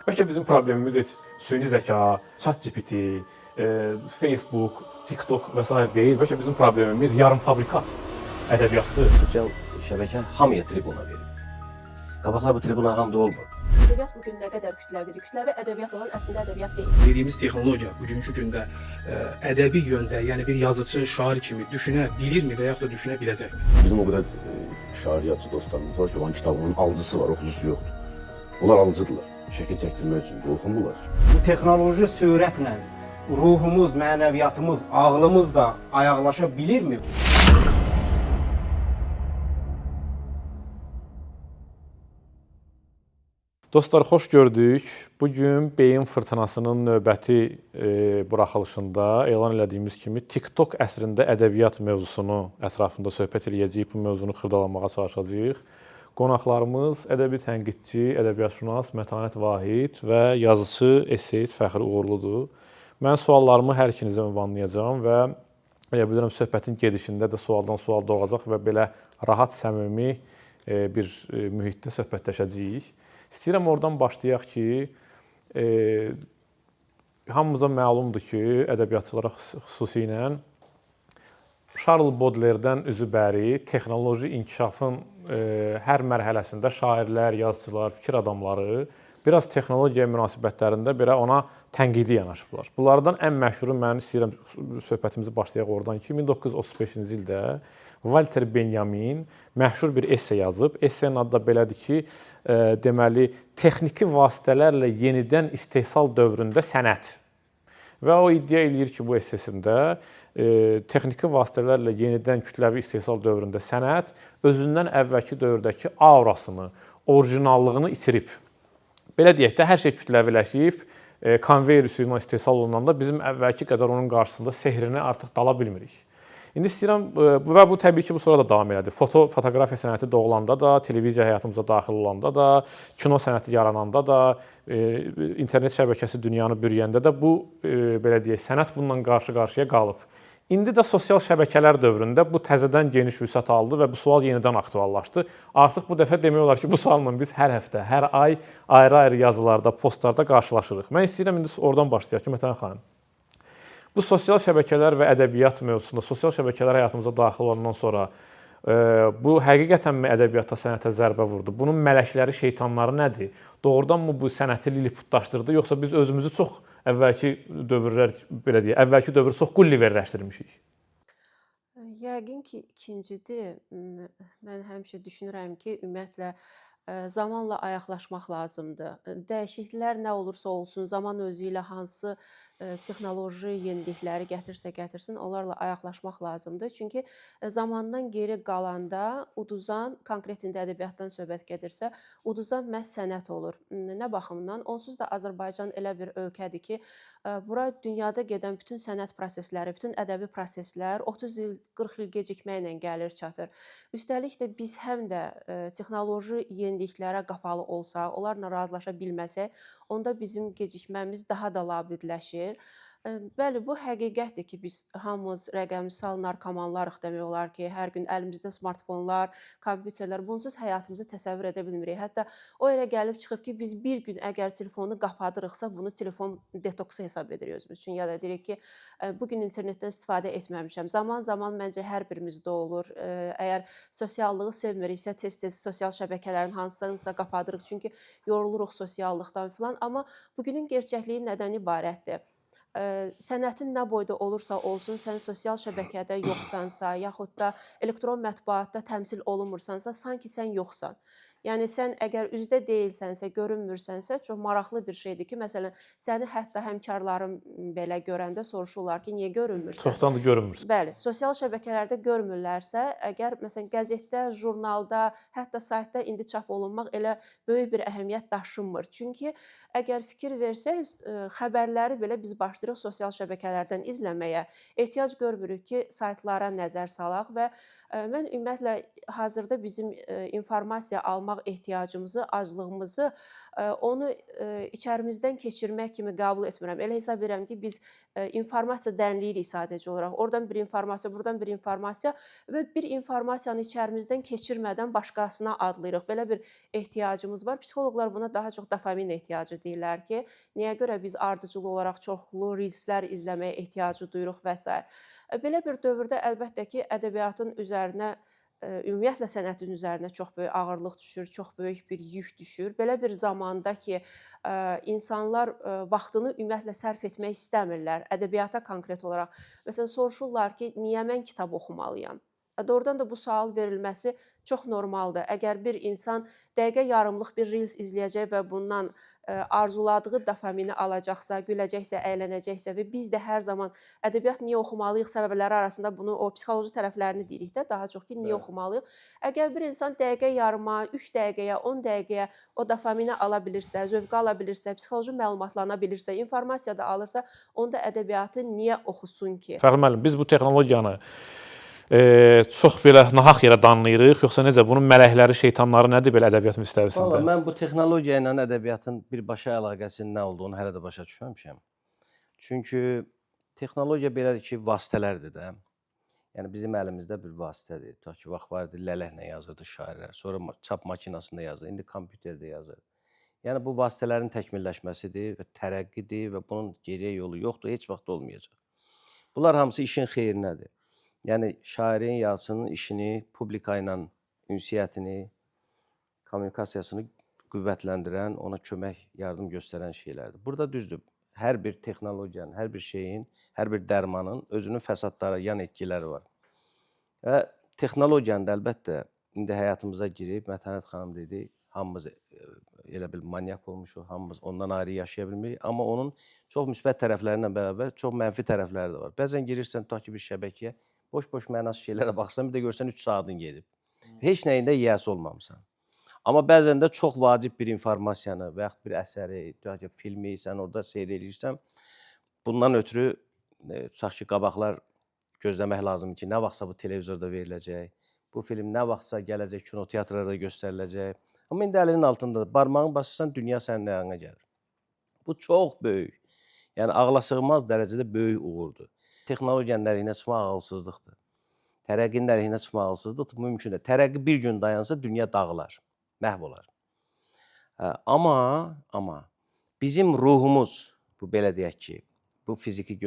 Bəlkə bizim problemimiz heç süni zəka, ChatGPT, Facebook, TikTok və s. deyil. Bəlkə bizim problemimiz yarım fabrikat ədəbiyyatdır. Sosial şəbəkə hamıya tribuna verir. Qabaqlar bu tribuna hamda olmur. Ədəbiyyat bugün nə qədər kütləvidir? Kütləvi ədəbiyyat olan əslində ədəbiyyat deyil. Dediyimiz texnologiya bugünkü gündə ədəbi yöndə, yəni bir yazıcı, şair kimi düşünə bilirmi və yaxud da düşünə biləcəkmi? Bizim o qədər şariyyatçı dostlarımız var ki, olan kitabının alıcısı var, oxucusu yoxdur. Onlar alıcıdırlar. Şəkil çəkdirmək üçün qorxundular. Bu texnoloji sürətlə ruhumuz, mənəviyyatımız, ağlımız da ayaqlaşa bilirmi? Dostlar, xoş gördük. Bugün beyin fırtınasının növbəti buraxılışında elan elədiyimiz kimi TikTok əsrində ədəbiyyat mövzusunu ətrafında söhbət eləyəcəyik. Bu mövzunu xırdalamağa çalışacağıq. Qonaqlarımız ədəbi tənqidçi, ədəbiyyatşünas Mətanət Vahid və yazıçı, esseyist Fəxri Uğurludur. Mən suallarımı hər ikinizə ünvanlayacağam və elə bilirəm söhbətin gedişində də sualdan sual doğacaq və belə rahat, səmimi bir mühitdə söhbətləşəcəyik. İstəyirəm oradan başlayaq ki, hamımıza məlumdur ki, ədəbiyyatçılara xüsusilə Charles Baudelaire'dən üzü bəri texnoloji inkişafın hər mərhələsində şairlər, yazıçılar, fikir adamları biraz texnologiya münasibətlərində belə ona tənqidi yanaşıblar. Bunlardan ən məşhuru, mən istəyirəm söhbətimizi başlayaq oradan ki, 1935-ci ildə Walter Benjamin məşhur bir esse yazıb. Essenin adı da belədir ki, deməli, texniki vasitələrlə yenidən istehsal dövründə sənət. Və o iddia eləyir ki, bu essesində texniki vasitələrlə yenidən kütləvi istehsal dövründə sənət özündən əvvəlki dövrdəki aurasını, orijinallığını itirib. Belə deyək də, hər şey kütləviləşib, konveyer üsulu ilə istehsal olunanda bizim əvvəlki qədər onun qarşısında sehrini artıq dala bilmirik. İndi istəyirəm, və bu təbii ki, bu sonra da davam elədi. Fotoqrafiya sənəti doğulanda da, televiziya həyatımıza daxil olanda da, kino sənəti yarananda da, internet şəbəkəsi dünyanı bürüyəndə də bu, belə deyək, sənət bununla qarşı-qarşıya qalıb. İndi də sosial şəbəkələr dövründə bu təzədən geniş vüsət aldı və bu sual yenidən aktuallaşdı. Artıq bu dəfə demək olar ki, bu sualla biz hər həftə, hər ay ayrı-ayrı yazılarda, postlarda qarşılaşırıq. Mən istəyirəm indi oradan başlayaq ki, Mətanət xanım. Bu sosial şəbəkələr və ədəbiyyat mövzusunda, sosial şəbəkələr həyatımıza daxil olandan sonra bu həqiqətənmi ədəbiyyata, sənətə zərbə vurdu? Bunun mələkləri, şeytanları nədir? Doğrudanmı bu sənəti liliputlaşdırdı, yoxsa biz özümüzü çox əvvəlki dövrlər, belə deyək, əvvəlki dövrü çox Gulliverləşdirmişik? Yəqin ki, ikincidir. Mən həmişə düşünürəm ki, ümumiyyətlə zamanla ayaqlaşmaq lazımdır. Dəyişikliklər nə olursa olsun, zaman özü ilə hansı texnoloji yenilikləri gətirsin, onlarla ayaqlaşmaq lazımdır. Çünki zamandan geri qalanda uduzan, konkret indi ədəbiyyatdan söhbət gedirsə, uduzan məhz sənət olur. Nə baxımdan? Onsuz da Azərbaycan elə bir ölkədir ki, bura dünyada gedən bütün sənət prosesləri, bütün ədəbi proseslər 30 il, 40 il gecikməklə gəlir, çatır. Üstəlik də biz həm də texnoloji yeniliklərə qapalı olsaq, onlarla razılaşa bilməsək, onda bizim gecikməmiz daha da labüdləşir. Bəli, bu həqiqətdir ki, biz hamımız rəqəmsal narkomanlarıq demək olar ki, hər gün əlimizdə smartfonlar, kompüterlər, bunsuz həyatımızı təsəvvür edə bilmirik. Hətta o yerə gəlib çıxıb ki, biz bir gün əgər telefonu qapadırıqsa, bunu telefon detoksu hesab edirik özümüz üçün. Ya da deyirik ki, bugün internetdən istifadə etməmişəm. Zaman-zaman məncə hər birimizdə olur. Əgər sosiallığı sevmiriksə, tez-tez sosial şəbəkələrin hansınsa qapadırıq, çünki yoruluruq sosiallıqdan filan. Amma bugünün gerçəkliyi nədən ibarətdir? Sənətin nə boyda olursa olsun, sən sosial şəbəkədə yoxsansa, yaxud da elektron mətbuatda təmsil olunmursansa, sanki sən yoxsan. Yəni, sən əgər üzdə deyilsənsə, görünmürsənsə, çox maraqlı bir şeydir ki, məsələn, səni hətta həmkarlarım belə görəndə soruşurlar ki, niyə görünmürsən? Çoxdan da görünmürsən. Bəli, sosial şəbəkələrdə görmürlərsə, əgər məsələn qəzetdə, jurnalda, hətta saytda indi çap olunmaq elə böyük bir əhəmiyyət daşımır. Çünki əgər fikir versək, xəbərləri belə biz başlayırıq sosial şəbəkələrdən izləməyə. Ehtiyac görmürük ki, saytlara nəzər salaq və mən ümumiyyətlə hazırda bizim informasiya almaq almaq ehtiyacımızı, aclığımızı onu içərimizdən keçirmək kimi qəbul etmirəm. Elə hesab edirəm ki, biz informasiya dənliyirik sadəcə olaraq. Oradan bir informasiya, buradan bir informasiya və bir informasiyanı içərimizdən keçirmədən başqasına adlayırıq. Belə bir ehtiyacımız var. Psixoloqlar buna daha çox dopamin ehtiyacı deyirlər ki, nəyə görə biz ardıcıl olaraq çoxlu reelslər izləməyə ehtiyacı duyuruq və s. Belə bir dövrdə əlbəttə ki, ədəbiyyatın üzərinə ümumiyyətlə sənətin üzərinə çox böyük ağırlıq düşür, çox böyük bir yük düşür. Belə bir zamanda ki, insanlar vaxtını ümumiyyətlə sərf etmək istəmirlər, ədəbiyyata konkret olaraq. Məsələn, soruşurlar ki, niyə mən kitab oxumalıyam? Doğrudan da bu sual verilməsi çox normaldır. Əgər bir insan dəqiqə yarımlıq bir reels izləyəcək və bundan arzuladığı dopamini alacaqsa, güləcəksə, əylənəcəksə və biz də hər zaman ədəbiyyat niyə oxumalıyıq səbəbləri arasında bunu o psixoloji tərəflərini deyirik də, daha çox ki, niyə oxumalıyıq? Əgər bir insan dəqiqə yarıma, 3 dəqiqəyə, 10 dəqiqəyə o dopamini ala bilirsə, zövq ala bilirsə, psixoloji məlumatlana bilirsə, informasiya da alırsa, onda ədəbiyyatı niyə oxusun ki? Fəxri müəllim, biz bu texnologiyanı çox belə nahaq yerə danlayırıq, yoxsa necə? Bunun mələkləri, şeytanları nədir belə ədəbiyyat müstəvisində? Valla mən bu texnologiya ilə ədəbiyyatın birbaşa əlaqəsinin nə olduğunu hələ də başa düşməmişəm. Çünki texnologiya belədir ki, vasitələrdir də. Yəni bizim əlimizdə bir vasitədir. Tutaq ki, vaxt var idi, lələklə yazırdı şairlər, sonra çap maşınasında yazır, indi kompüterdə yazır. Yəni bu vasitələrin təkmilləşməsidir və tərəqqidir və bunun geriyə yolu yoxdur, heç vaxt olmayacaq. Bunlar hamısı işin xeyrinədir. Yəni şairin, yazıçının işini, publika ilə ünsiyyətini, kommunikasiyasını qüvvətləndirən, ona kömək, yardım göstərən şeylərdir. Burada düzdür, hər bir texnologiyanın, hər bir şeyin, hər bir dərmanın özünün fəsadları, yan etkiləri var. Və texnologiyanın da əlbəttə indi həyatımıza girib, Mətanət xanım dedi, hamımız elə bil manyak olmuşuq, hamımız ondan ayrı yaşaya bilmirik. Amma onun çox müsbət tərəflərinə bərabər çox mənfi tərəfləri də var. Bəzən girirsən, tutaq ki, bir şəbəkəyə, boş-boş mənasız şeylərə baxırsan, bir də görsən 3 saatın gedib. Heç nəyində yiyəsi olmamısan. Amma bəzən də çox vacib bir informasiyanı və yaxud bir əsəri, tutaq ki, filmi sən orada seyr edirsən, bundan ötürü tutaq ki, qabaqlar gözləmək lazımdır ki, nə vaxtsa bu televizorda veriləcək, bu film nə vaxtsa gələcək kinoteatrlarda göstəriləcək. Amma indi əlinin altındadır. Barmağını basırsan, dünya sənin ayağına gəlir. Bu çox böyük, yəni ağla sığmaz dərəcədə böyük uğurdur. Texnologiyanın əleyhinə çıxmaq ağılsızlıqdır. Tərəqqinin əleyhinə çıxmaq ağılsızlıqdır, mümkündür. Tərəqqi bir gün dayansa, dünya dağılar, məhv olar. Amma bizim ruhumuz, bu belə deyək ki, bu fiziki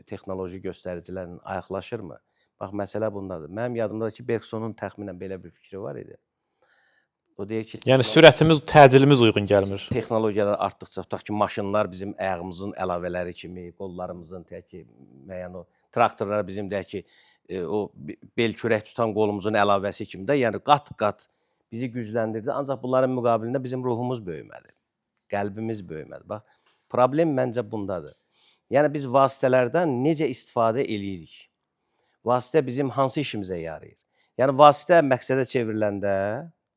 texnoloji göstəricilərlə ayaqlaşırmı? Bax, məsələ bundadır. Mənim yadımdadır ki, Bergsonun təxminən belə bir fikri var idi. O deyir ki, yəni sürətimiz, təcilimiz uyğun gəlmir. Texnologiyalar artdıqca, tutaq ki, maşınlar bizim ayağımızın əlavələri kimi, qollarımızın, deyək ki, müəyyən o traktorlar bizim deyək ki, o bel kürək tutan qolumuzun əlavəsi kimi də, yəni qat-qat bizi gücləndirdi. Ancaq bunların müqabilində bizim ruhumuz böyümədi, qəlbimiz böyümədi. Bax, problem məncə bundadır. Yəni biz vasitələrdən necə istifadə eləyirik? Vasitə bizim hansı işimizə yarayır? Yəni vasitə məqsədə çevriləndə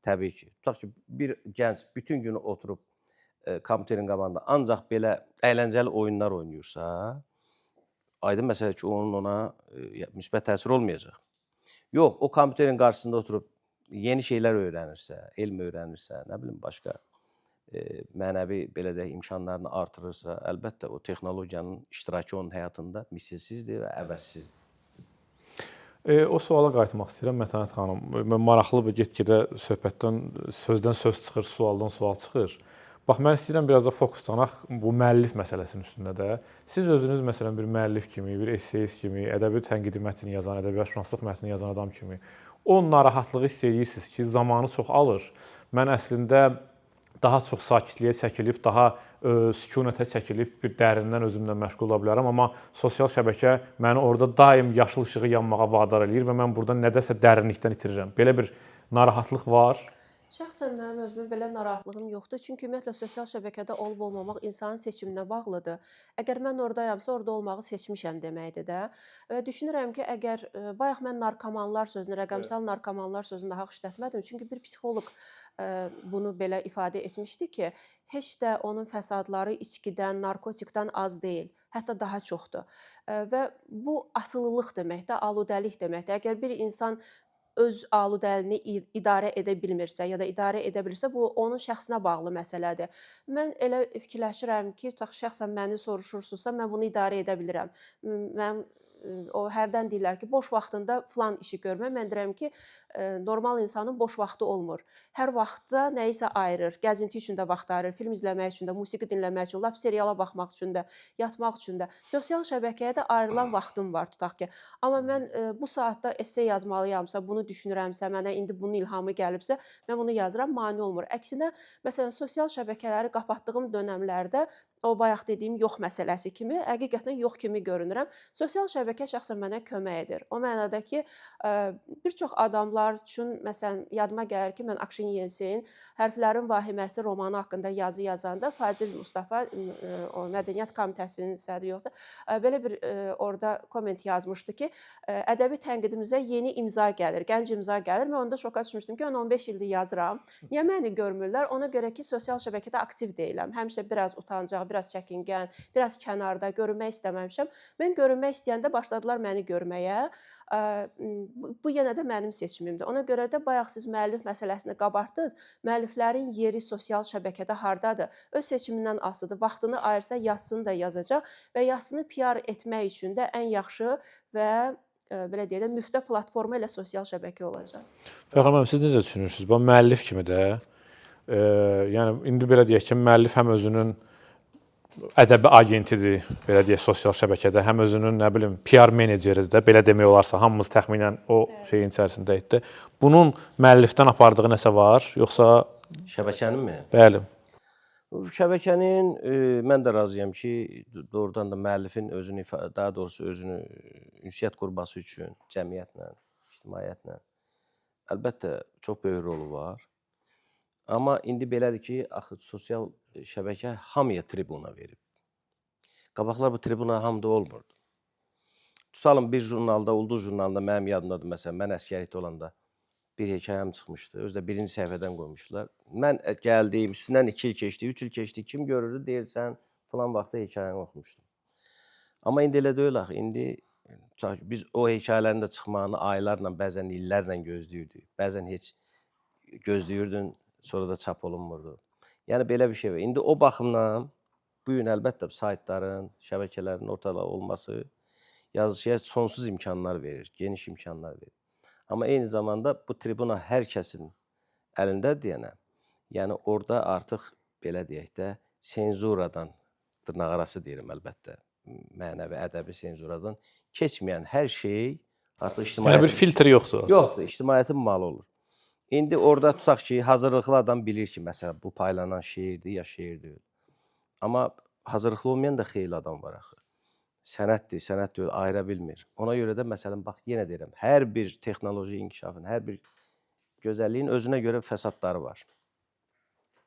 təbii ki, tutaq ki, bir gənc bütün gün oturub kompüterin qabağında ancaq belə əyləncəli oyunlar oynayırsa, aydın məsələ ki, onun ona müsbət təsir olmayacaq. Yox, o kompüterin qarşısında oturub yeni şeylər öyrənirsə, elm öyrənirsə, nə bilim, başqa mənəvi belə də imkanlarını artırırsa, əlbəttə o texnologiyanın iştirakı onun həyatında misilsizdir və əvəzsizdir. O suala qayıtmaq istəyirəm, Mətanət xanım. Maraqlıdır, get-gedə söhbətdən, sözdən söz çıxır, sualdan sual çıxır. Bax, mən istəyirəm biraz da fokuslanaq bu müəllif məsələsinin üstündə də. Siz özünüz, məsələn, bir müəllif kimi, bir esseyist kimi, ədəbi tənqidi mətni yazan, ədəbiyyatşünaslıq mətni yazan adam kimi o narahatlığı hiss edirsiniz ki, zamanı çox alır. Mən əslində daha çox sakitliyə çəkilib, daha sükunətə çəkilib bir dərindən özümlə məşğul ola bilərəm. Amma sosial şəbəkə məni orada daim yaşıl işığı yanmağa vadar eləyir və mən burada nədəsə dərinlikdən itirirəm. Belə bir narahatlıq var. Şəxsən mənim özümün belə narahatlığım yoxdur. Çünki ümumiyyətlə sosial şəbəkədə olub-olmamaq insanın seçiminə bağlıdır. Əgər mən oradayamsa, orada olmağı seçmişəm deməkdir də. Düşünürəm ki, əgər bayaq mən narkomanlar sözünü, rəqəmsal narkomanlar sözünü daha işlətmədim. Çünki bir psixoloq bunu belə ifadə etmişdi ki, heç də onun fəsadları içkidən, narkotikdən az deyil. Hətta daha çoxdur. Və bu asılılıq deməkdir, aludəlik deməkdir. Əgər bir insan öz aludəliyini idarə edə bilmirsə ya da idarə edə bilirsə, bu onun şəxsinə bağlı məsələdir. Mən elə fikirləşirəm ki, tutaq şəxsən məni soruşursunuzsa, mən bunu idarə edə bilirəm. Mən o hərdən deyirlər ki, boş vaxtında filan işi görmə. Mən deyirəm ki, normal insanın boş vaxtı olmur. Hər vaxtda nə isə ayırır. Gəzinti üçün də vaxt ayırır, film izləmək üçün də, musiqi dinləmək üçün, lap seriala baxmaq üçün də, yatmaq üçün də. Sosial şəbəkəyə də ayrılan vaxtım var tutaq ki. Amma mən bu saatda esse yazmalıyamsa, bunu düşünürəmsə, mənə indi bunun ilhamı gəlibsə, mən bunu yazıram, mane olmur. Əksinə, məsələn, sosial şəbəkələri qapatdığım dönəmlərdə o bayaq dediyim yox məsələsi kimi, həqiqətən yox kimi görünürəm. Sosial şəbəkə şəxsən mənə kömək edir. O mənada ki, bir çox adamlar üçün, məsələn, yadıma gəlir ki, mən Akşin Yenseyin Hərflərin Vahiməsi romanı haqqında yazı yazanda Fazil Mustafa, o Mədəniyyət Komitəsinin sədri yoxsa, belə bir orada komment yazmışdı ki, ədəbi tənqidimizə yeni imza gəlir, gənc imza gəlir. Mən onda şoka düşmüşdüm ki, mən 15 ildir yazıram. Niyə məni görmürlər? Ona görə ki, sosial şəbəkədə aktiv deyiləm. Həmişə biraz utancaq, biraz çəkingən, biraz kənarda görünmək istəməmişəm. Mən görünmək istəyəndə başladılar məni görməyə. Bu yenə də mənim seçimimdir. Ona görə də bayaq siz müəllif məsələsini qabartdınız. Müəlliflərin yeri sosial şəbəkədə hardadır? Öz seçimindən asılıdır. Vaxtını ayırsa yazsın da yazacaq və yazısını PR etmək üçün də ən yaxşı və belə deyək də müftə platforma ilə sosial şəbəkə olacaq. Fəxrə müəllim, siz necə düşünürsünüz? Bu müəllif kimi də, yəni indi belə deyək ki, müəllif həm özünün ədəbi agentidir, belə deyək, sosial şəbəkədə, həm özünün, nə bilim, PR meneceridir də, belə demək olarsa, hamımız təxminən o şeyin içərisindəyik. Bunun müəllifdən apardığı nəsə var, yoxsa Şəbəkənin mi? bəli. Şəbəkənin mən də razıyam ki, doğrudan da müəllifin özünü, daha doğrusu özünü ünsiyyət qurması üçün cəmiyyətlə, ictimaiyyətlə əlbəttə çox böyük rolu var. Amma indi belədir ki, axı sosial şəbəkə hamıya tribuna verib. Qabaqlar bu tribuna hamıda olmurdu. Tutalım bir jurnalda, Ulduz jurnalında mənim yadımdadır, məsələn, mən əsgərlikdə olanda bir hekayəm çıxmışdı. Özdə birinci səhifədən qoymuşdular. Mən gəldim, üstündən 2 il keçdi, 3 il keçdi. Kim görürdü, deyirsən, filan vaxtda hekayəni oxumuşdum. Amma indi elə deyil axı. İndi biz o hekayələrin də çıxmağını aylarla, bəzən illərlə gözləyirdik. Bəzən heç gözləyirdin, sonra da çap olunmurdu. Yəni belə bir şey var. İndi o baxımdan bu gün əlbəttə saytların, şəbəkələrin ortada olması yazıçıya sonsuz imkanlar verir, geniş imkanlar verir. Amma eyni zamanda bu tribuna hər kəsin əlindədir deyənə, yəni orada artıq belə deyək də senzuradan, dırnaqarası deyirəm əlbəttə, mənəvi, ədəbi senzuradan keçməyən hər şey artıq ictimaiyyətin... Yəni bir filtr yoxdur. Yoxdur, ictimaiyyətin malı olur. İndi orada tutaq ki, hazırlıqlı adam bilir ki, məsələn, bu paylanan şeirdir ya şeir deyil. Amma hazırlıqlı olmayan da xeyli adam var axı. Sənətdir, sənət deyil, ayıra bilmir. Ona görə də, məsələn, bax, yenə deyirəm, hər bir texnoloji inkişafın, hər bir gözəlliyin özünə görə fəsadları var.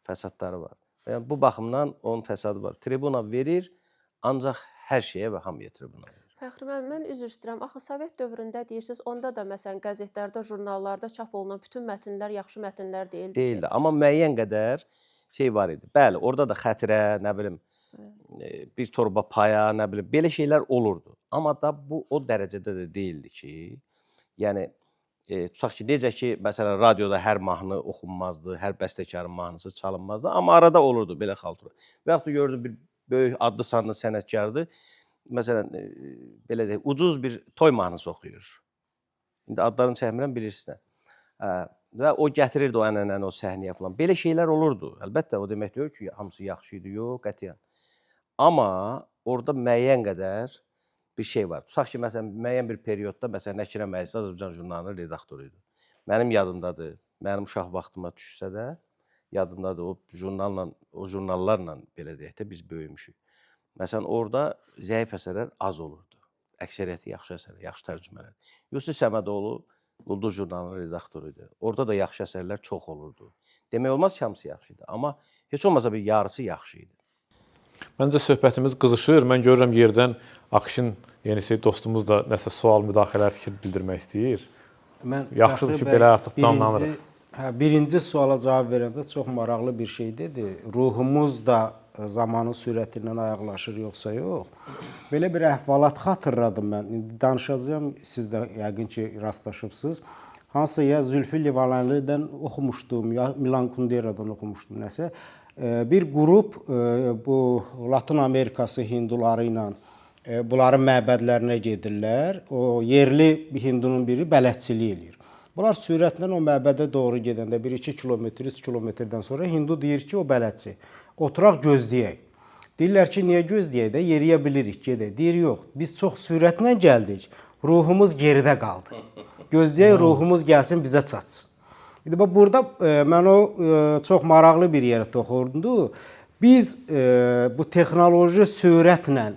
Fəsadları var. Yəni, bu baxımdan onun fəsadı var. Tribuna verir, ancaq hər şeyə və hamıya tribuna verir. Fəxri müəllim, mən üzr istəyirəm. Axı Sovet dövründə deyirsiniz, onda da məsələn qəzetlərdə, jurnallarda çap olunan bütün mətnlər yaxşı mətnlər deyildi. Deyildi, amma müəyyən qədər şey var idi. Bəli, orada da xətirə, nə bilim, bir torba paya, nə bilim, belə şeylər olurdu. Amma da bu o dərəcədə də deyildi ki, yəni tutaq ki, necə ki, məsələn, radioda hər mahnı oxunmazdı, hər bəstəkarın mahnısı çalınmazdı, amma arada olurdu belə xaltura. Və yaxud da gördüm bir böyük adlı sanlı sənətkardır. Məsələn, belə deyək, ucuz bir toy mahnısı oxuyur. İndi adlarını çəkmirəm, bilirsiniz. Və o gətirirdi o ənənəni, o səhnəyə falan. Belə şeylər olurdu. Əlbəttə, o demək deyil ki, hamısı yaxşı idi, yox, qətiyyən. Amma orada müəyyən qədər bir şey var. Tutaq ki, məsələn, müəyyən bir periodda, məsələn, Nəkirə Məclis Azərbaycan jurnalının redaktoru idi. Mənim yadımdadır, mənim uşaq vaxtıma düşsə də, yadımdadır, o jurnallarla, belə deyək də, biz böyümüşük. Məsələn, orada zəif əsərlər az olurdu. Əksəriyyəti yaxşı əsərlər, yaxşı tərcümələr. Yusuf Səmədoğlu Ulduz jurnalının redaktoru idi. Orada da yaxşı əsərlər çox olurdu. Demək olmaz ki, hamısı yaxşı idi. Amma heç olmasa bir yarısı yaxşı idi. Məncə söhbətimiz qızışır. Mən görürəm yerdən Akşin Yenisi dostumuz da nəsə sual, müdaxilə, fikir bildirmək istəyir. Yaxşıdır ki, belə artıq canlanırıq. Birinci suala cavab verəndə çox maraqlı bir şey dedi. Ruhumuz da zamanın sürəti ilə ayaqlaşır, yoxsa yox? Belə bir əhvalat xatırladım mən. İndi danışacağım, siz də yəqin ki, rastlaşıbsınız. Hansısa ya Zülfü Livaneli'dən oxumuşdum, ya Milan Kundera'dan oxumuşdum nəsə. Bir qrup bu Latın Amerikası hinduları ilə bunların məbədlərinə gedirlər. O yerli bir hindunun biri bələdçilik eləyir. Bunlar sürətlə o məbədə doğru gedəndə 1-2 kilometr, 3 kilometrdən sonra hindu deyir ki, o bələdçi, oturaq gözləyək. Deyirlər ki, niyə gözləyək də, yeriyə bilirik, gedək. Deyir, yox, biz çox sürətlə gəldik, ruhumuz geridə qaldı. Gözləyək, ruhumuz gəlsin, bizə çatsın. İndi burada mən o çox maraqlı bir yerə toxundu. Biz bu texnoloji sürətlə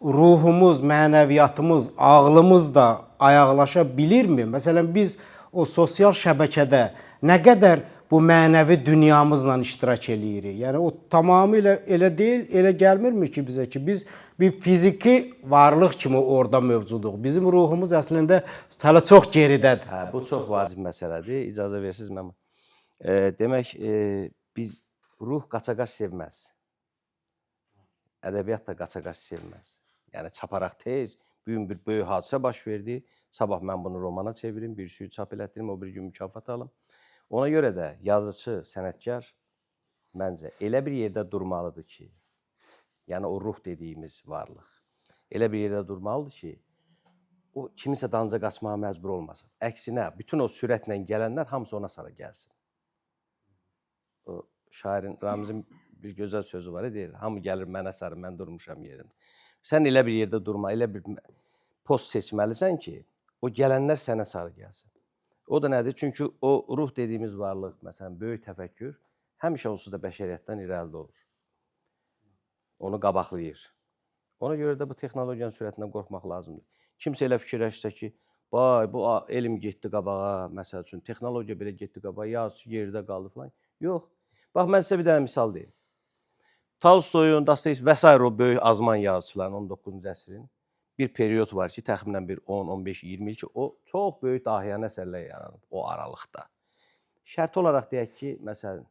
ruhumuz, mənəviyyatımız, ağlımız da ayaqlaşa bilirmi? Məsələn, biz o sosial şəbəkədə nə qədər bu mənəvi dünyamızla iştirak eləyirik. Yəni o tamamilə elə deyil, elə gəlmirmi ki bizə ki biz bir fiziki varlıq kimi orada mövcuduq. Bizim ruhumuz əslində hələ çox geridədir. Hə, bu çox vacib məsələdir. İcazə versiniz mən. Demək, biz ruh qaçaqaç sevməz. Ədəbiyyat da qaçaqaç sevməz. Yəni çaparaq tez, bugün bir böyük hadisə baş verdi. Sabah mən bunu romana çevirim, bir sürü çap elətdirim, o bir gün mükafat alım. Ona görə də yazıcı, sənətkar məncə elə bir yerdə durmalıdır ki, yəni o ruh dediyimiz varlıq elə bir yerdə durmalıdır ki, o kimisə danca qaçmağa məcbur olmasın. Əksinə, bütün o sürətlə gələnlər hamısı ona sarı gəlsin. O şairin, Ramizin bir gözəl sözü var, deyir, hamı gəlir mənə sarı, mən durmuşam yerində. Sən elə bir yerdə durma, elə bir post seçməlisən ki, o gələnlər sənə sarı gəlsin. O da nədir? Çünki o ruh dediyimiz varlıq, məsələn, böyük təfəkkür həmişə onsuz da bəşəriyyətdən irəlidə olur. Onu qabaqlayır. Ona görə də bu texnologiyanın sürətindən qorxmaq lazımdır. Kimsə elə fikirləşsə ki, vay, bu elm getdi qabağa, məsəl üçün, texnologiya belə getdi qabağa, yazıcı yerdə qaldı falan. Yox. Bax, mən sizə bir dənə misal deyim. Tolstoyun, Dostoyevski və s. o böyük azman yazıçıların 19-cu əsrin bir period var ki, təxminən bir 10, 15, 20 il ki, o çox böyük dahiyanə əsərlər yaranıb o aralıqda. Şərt olaraq deyək ki, məsələn,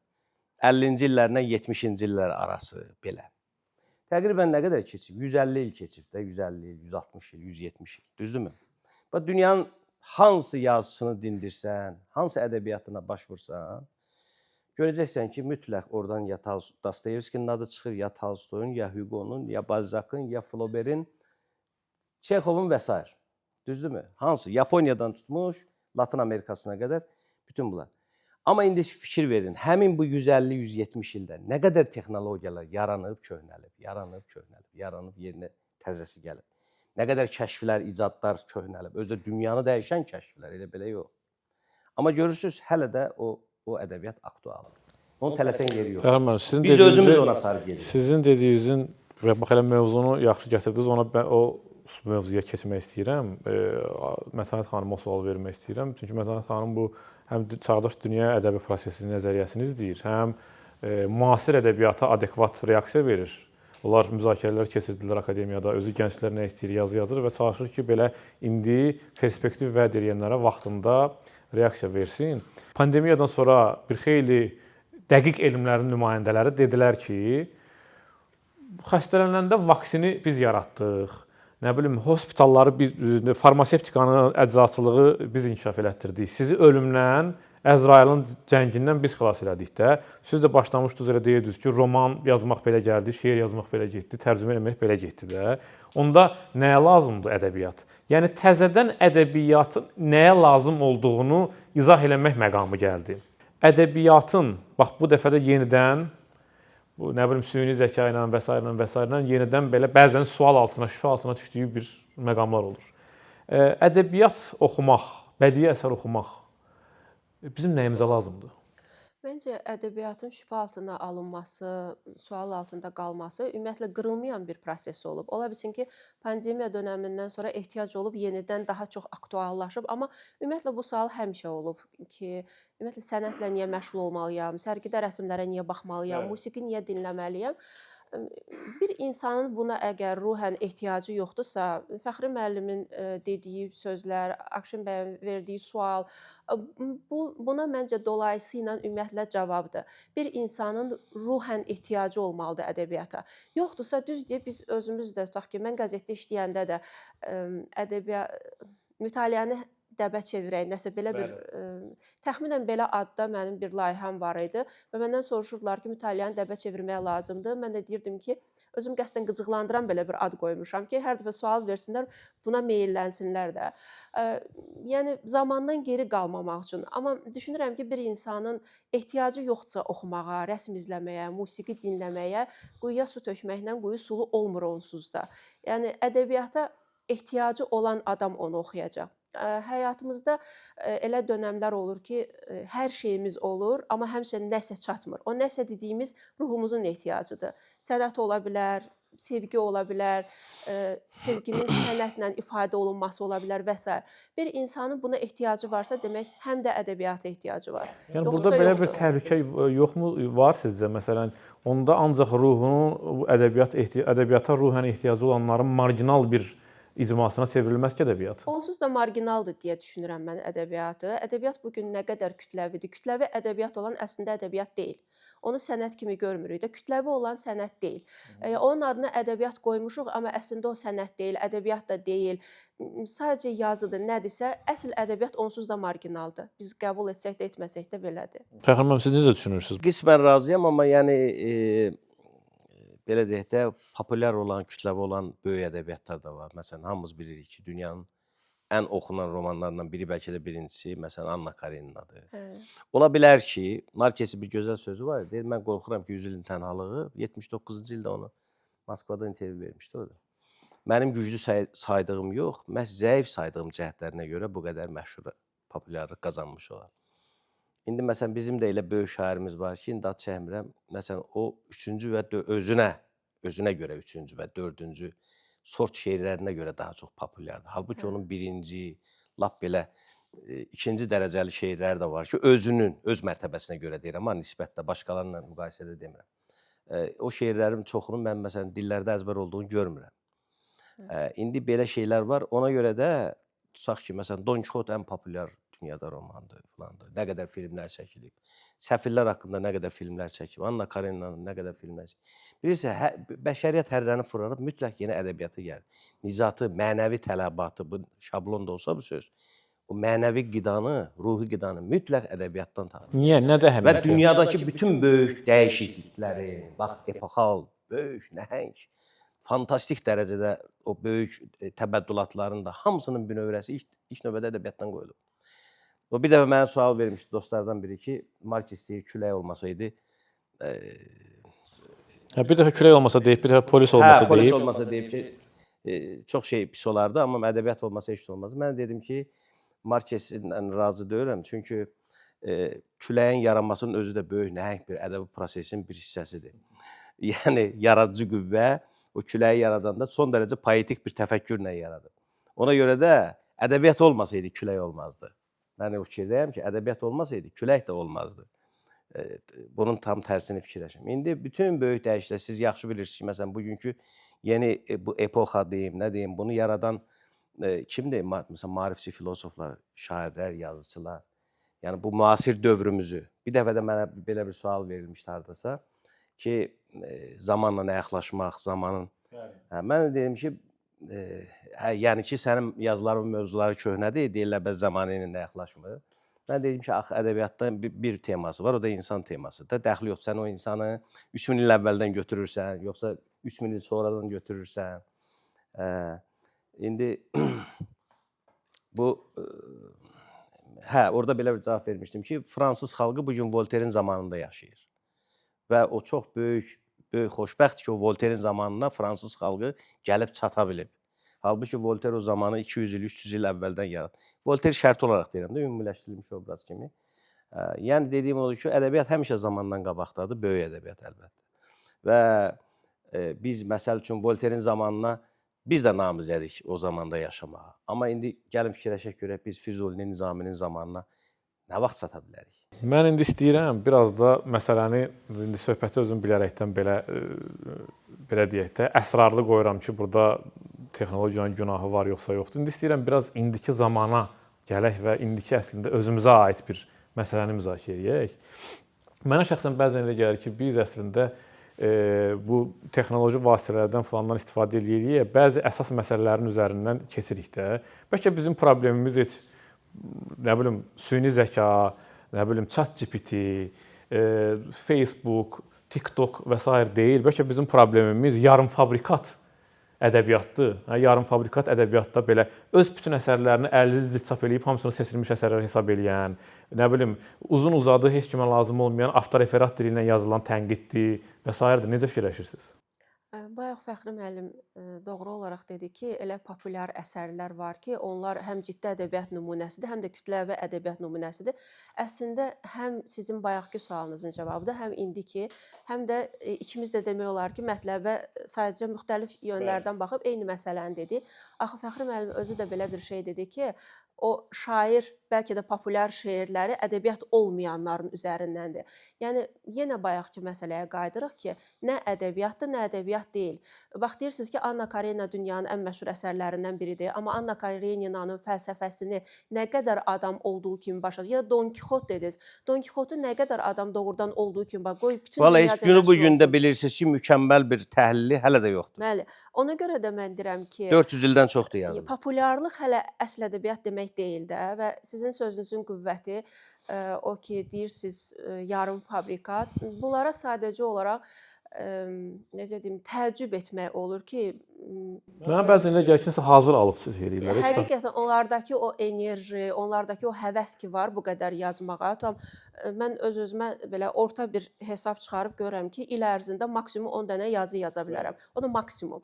50-ci illərlə 70-ci illər arası belə. Təqribən nə qədər keçib? 150 il keçib də, 150 il, 160 il, 170 il, düzdürmü? Bax, dünyanın hansı yazısını dindirsən, hansı ədəbiyyatına baş vursan, görəcəksən ki, mütləq oradan ya Dostoyevskinin adı çıxır, ya Tolstoyun, ya Hugo'nun, ya Balzac'ın, ya Flaubert'in, Çexovun və s. Düzdürmü? Hansı? Yaponiyadan tutmuş, Latın Amerikasına qədər bütün bunlar. Amma indi fikir verin, həmin bu 150-170 ildə nə qədər texnologiyalar yaranıb, köhnəlib, yaranıb, köhnəlib, yaranıb, yerinə təzəsi gəlib. Nə qədər kəşflər, icadlar köhnəlib, özü də dünyanı dəyişən kəşflər, elə belə yox. Amma görürsünüz, hələ də o ədəbiyyat aktualdır. Onun tələsən yeri yox. Biz özümüz ona sarı gedirik. Sizin dediyinizin, və bax elə mövzunu yaxşı gətirdiniz, ona o mövzuya keçmək istəyirəm. Mətanət xanıma o sual vermək istəyirəm. Çünki Mətanət xanım bu həm çağdaş dünya ədəbi prosesinin nəzəriyyəsini izləyir, həm müasir ədəbiyyata adekvat reaksiya verir. Onlar müzakirələr keçirdilər akademiyada, özü gənclər nə istəyir, yazı yazır və çalışır ki, belə indi perspektiv vəd edənlərə vaxtında reaksiya versin. Pandemiyadan sonra bir xeyli dəqiq elmlərin nümayəndələri dedilər ki, xəstələnəndə vaksini biz yaratdıq. Nə bilim, hospitalları, farmasevtikanın əczaçılığı biz inkişaf elətdirdik. Sizi ölümdən, Əzrailin cəngindən biz xilas elədik də. Siz də başlamışdınız, elə deyirdiniz ki, roman yazmaq belə gəldi, şeir yazmaq belə getdi, tərcümə eləmək belə getdi də. Onda nəyə lazımdır ədəbiyyat? Yəni, təzədən ədəbiyyatın nəyə lazım olduğunu izah eləmək məqamı gəldi. Ədəbiyyatın, bax, bu dəfə də yenidən, bu nə bilim süni zəka ilə və s. yenidən belə bəzən sual altına, şübhə altına düşdüyü bir məqamlar olur. Ədəbiyyat oxumaq, bədii əsər oxumaq bizim nəyimizə lazımdır? Məncə ədəbiyyatın şübhə altına alınması, sual altında qalması ümumiyyətlə qırılmayan bir proses olub. Ola bilsin ki, pandemiya dönəmindən sonra ehtiyac olub, yenidən daha çox aktuallaşıb, amma ümumiyyətlə bu sual həmişə olub ki, ümumiyyətlə sənətlə niyə məşğul olmalıyam, sərgidə rəsmlərə niyə baxmalıyam, musiqi niyə dinləməliyəm? Bir insanın buna əgər ruhən ehtiyacı yoxdursa, Fəxri müəllimin dediyi sözlər, Akşin bəyin verdiyi sual, buna məncə dolayısıyla ümumiyyətlə cavabdır. Bir insanın ruhən ehtiyacı olmalıdır ədəbiyyata. Yoxdursa, düz deyib, biz özümüz də tutaq ki, mən qəzetdə işləyəndə də mütaliəni dəbə çevirək, nəsə belə bir təxminən belə adda mənim bir layihəm var idi və məndən soruşurdular ki, mütalianı dəbə çevirmək lazımdır. Mən də deyirdim ki, özüm qəsdən qıcıqlandıran belə bir ad qoymuşam ki, hər dəfə sual versinlər, buna meyllənsinlər də. Yəni zamandan geri qalmamaq üçün. Amma düşünürəm ki, bir insanın ehtiyacı yoxdursa oxumağa, rəsm izləməyə, musiqi dinləməyə, quyuya su tökməklə quyu sulu olmur onsuz da. Yəni ədəbiyyata ehtiyacı olan adam onu oxuyacaq. Həyatımızda elə dönəmlər olur ki, hər şeyimiz olur, amma həmişə nəsə çatmır. O nəsə dediyimiz ruhumuzun ehtiyacıdır. Sənət ola bilər, sevgi ola bilər, sevginin sənətlə ifadə olunması ola bilər və s. Bir insanın buna ehtiyacı varsa, demək həm də ədəbiyyata ehtiyacı var. Yəni burada belə bir təhlükə yoxmu var sizcə? Məsələn, onda ancaq ruhunun ədəbiyyata ruhən ehtiyacı olanların marginal bir icmasına çevrilməz ki, ədəbiyyat. Onsuz da marginaldır deyə düşünürəm mən ədəbiyyatı. Ədəbiyyat bu gün nə qədər kütləvidir. Kütləvi ədəbiyyat olan əslində ədəbiyyat deyil. Onu sənət kimi görmürük də. Kütləvi olan sənət deyil. Onun adına ədəbiyyat qoymuşuq, amma əslində o sənət deyil, ədəbiyyat da deyil. Sadəcə yazıdır, nədirsə, əsl ədəbiyyat onsuz da marginaldır. Biz qəbul etsək də, etməsək də belədir. Fəxri müəllim, siz necə düşünürsünüz? Qismən razıyam, amma yəni belə deyək də, populyar olan, kütləvi olan böyük ədəbiyyatlar da var. Məsələn, hamımız bilirik ki, dünyanın ən oxunan romanlarından biri, bəlkə də birincisi, məsələn, Anna Kareninadır. Ola bilər ki, Markesin bir gözəl sözü var, deyir, mən qorxuram ki, 100 ilin tənhalığı, 79-cu ildə onu Moskvada intervyu vermişdi orada. Mənim güclü saydığım yox, məhz zəif saydığım cəhətlərinə görə bu qədər məşhur, populyarlıq qazanmış olar. İndi məsələn bizim də elə böyük şairimiz var ki, indi ad çəkmirəm. Məsələn o 3-cü və özünə görə 3-cü və 4-cü sort şeirlərinə görə daha çox populyardır. Halbuki onun birinci, lap belə ikinci dərəcəli şeirləri də var ki, öz mərtəbəsinə görə deyirəm, amma nisbətdə başqalarıyla müqayisədə demirəm. O şeirlərin çoxunun mən məsələn dillərdə əzbər olduğunu görmürəm. İndi belə şeylər var. Ona görə də tutaq ki, məsələn Don Kixot ən populyar dünyada romandır filandır. Nə qədər filmlər çəkilib. Səfirlər haqqında nə qədər filmlər çəkilib. Anna Kareninanın nə qədər filmlər çəkilib. Bilirsən, bəşəriyyət hərrənib fırlanıb mütləq yeni ədəbiyyata gəlir. Nizatı, mənəvi tələbatı, bu şablon da olsa bu söz. O mənəvi qidanı, ruhi qidanı mütləq ədəbiyyatdan tapır. Niyə? Nədə Və həmin? dünyadakı bütün böyük dəyişiklikləri, bax, epoxal, böyük, nəhəng, fantastik dərəcədə o böyük təbəddülatların da hamısının bünövrəsi ilk növbədə ədəbiyyatdan qoyulub. O bir dəfə mənə sual vermişdi dostlardan biri ki, Markes deyir, külək olmasaydı... Bir dəfə külək olmasa deyib, bir dəfə polis olmasa deyib. Polis olmasa deyib ki, çox şey pis olardı, amma ədəbiyyat olmasa heç olmaz. Mən dedim ki, Markeslə razı deyirəm, çünki küləyin yaranmasının özü də böyük, nəhəng bir ədəbi prosesin bir hissəsidir. Yəni, yaradıcı qüvvə o küləyi yaradanda son dərəcə poetik bir təfəkkürlə yaradır. Ona görə də ədəbiyyat olmasaydı külək olmazdı. Mən o fikirdəyəm ki, ədəbiyyat olmasaydı, külək də olmazdı. Bunun tam tərsini fikirləşim. İndi bütün böyük dəyişikliklər, siz yaxşı bilirsiniz ki, məsələn, bugünkü yeni bu epoxa deyim, nə deyim, bunu yaradan kimdir? Məsələn, maarifçi filosoflar, şairlər, yazıçılar. Yəni, bu müasir dövrümüzü. Bir dəfə də mənə belə bir sual verilmişdi hardasa ki, zamanla nə yaxlaşmaq, zamanın... Mən dedim ki, yəni ki, sənin yazıların mövzuları köhnədir, deyirlər, bəz zamanı ilə nə yaxlaşmır. Mən dedim ki, axı ədəbiyyatda bir teması var, o da insan temasıdır. Dəxli yox, sən o insanı 3000 il əvvəldən götürürsən, yoxsa 3000 il sonradan götürürsən. İndi bu, orada belə bir cavab vermişdim ki, Fransız xalqı bugün Voltaire'in zamanında yaşayır. Və o çox böyük xoşbəxt ki, o Voltaire'in zamanına Fransız xalqı gəlib çata bilib. Halbuki Voltaire o zamanı 200 il, 300 il əvvəldən yaratdı. Voltaire şərti olaraq deyirəm də, ümumiləşdirilmiş obraz kimi. Yəni, dediyim odur ki, ədəbiyyat həmişə zamandan qabaqdadır, böyük ədəbiyyat əlbəttə. Və biz, məsəl üçün, Voltaire'in zamanına biz də namizədik o zamanda yaşamağa. Amma indi gəlin fikirləşək görək, biz Füzulinin, Nizaminin zamanına nə vaxt çata bilərik? Mən indi istəyirəm, biraz da məsələni, indi söhbəti özüm bilərəkdən belə deyək də, əsrarlı qoyuram ki, burada texnologiyanın günahı var, yoxsa yoxdur. İndi istəyirəm, biraz indiki zamana gələk və indiki əslində özümüzə aid bir məsələni müzakirə edək. Mənə şəxsən bəzən elə gəlir ki, biz əslində bu texnoloji vasitələrdən falandan istifadə edirik, bəzi əsas məsələlərin üzərindən keçirik də. Bəlkə bizim problemimiz heç nə bilim, süni zəka, nə bilim, ChatGPT, Facebook, TikTok və s. deyil. Bəlkə bizim problemimiz yarım fabrikat ədəbiyyatdır. Yarım fabrikat ədəbiyyatda belə öz bütün əsərlərini 50 cilt çap eləyib hamısını seçilmiş əsərlər hesab eləyən, nə bilim, uzun-uzadı heç kimə lazım olmayan avtoreferat dili ilə yazılan tənqiddir və s. Necə fikirləşirsiniz? Bayaq Fəxri müəllim doğru olaraq dedi ki, elə populyar əsərlər var ki, onlar həm ciddi ədəbiyyat nümunəsidir, həm də kütləvi ədəbiyyat nümunəsidir. Əslində həm sizin bayaqki sualınızın cavabıdır, həm indiki, həm də ikimiz də demək olar ki, mətləbə sadəcə müxtəlif yönlərdən baxıb eyni məsələni dedik. Axı Fəxri müəllim özü də belə bir şey dedi ki, o şair bəlkə də populyar şeirləri ədəbiyyat olmayanların üzərindəndir. Yəni yenə bayaqki məsələyə qayıdırıq ki, nə ədəbiyyatdır, nə ədəbiyyat deyil. Bax deyirsiniz ki, Anna Karenina dünyanın ən məşhur əsərlərindən biridir, amma Anna Kareninanın fəlsəfəsini nə qədər adam olduğu kimi başa ya Don Kixot dediniz. Don Kixotu nə qədər adam doğrudan olduğu kimi bax qoy bütün Valla dünya heç günü bu cəmiyyəti gündə olsun. bilirsiniz ki, mükəmməl bir təhlili hələ də yoxdur. Bəli. Ona görə də mən deyirəm ki, 400 ildən çoxdur yazılıb. populyarlıq hələ əsl ədəbiyyat demək deyil də və sizin sözünüzün qüvvəti o ki, deyirsiniz yarım fabrikat. Bunlara sadəcə olaraq necə deyim, təəccüb etmək olur ki, Mənə bəzən elə gəlir ki, nəsə hazır alıb siz eləyirlər. həqiqətən onlardakı o enerji, onlardakı o həvəs ki var bu qədər yazmağa. Tam mən öz-özümə belə orta bir hesab çıxarıb görürəm ki, il ərzində maksimum 10 dənə yazı yaza bilərəm. O da maksimum.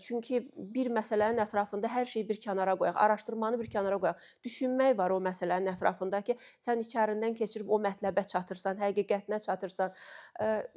Çünki bir məsələnin ətrafında hər şeyi bir kənara qoyaq, araşdırmanı bir kənara qoyaq. Düşünmək var o məsələnin ətrafında ki, sən içərindən keçirib o mətləbə çatırsan, həqiqətinə çatırsan.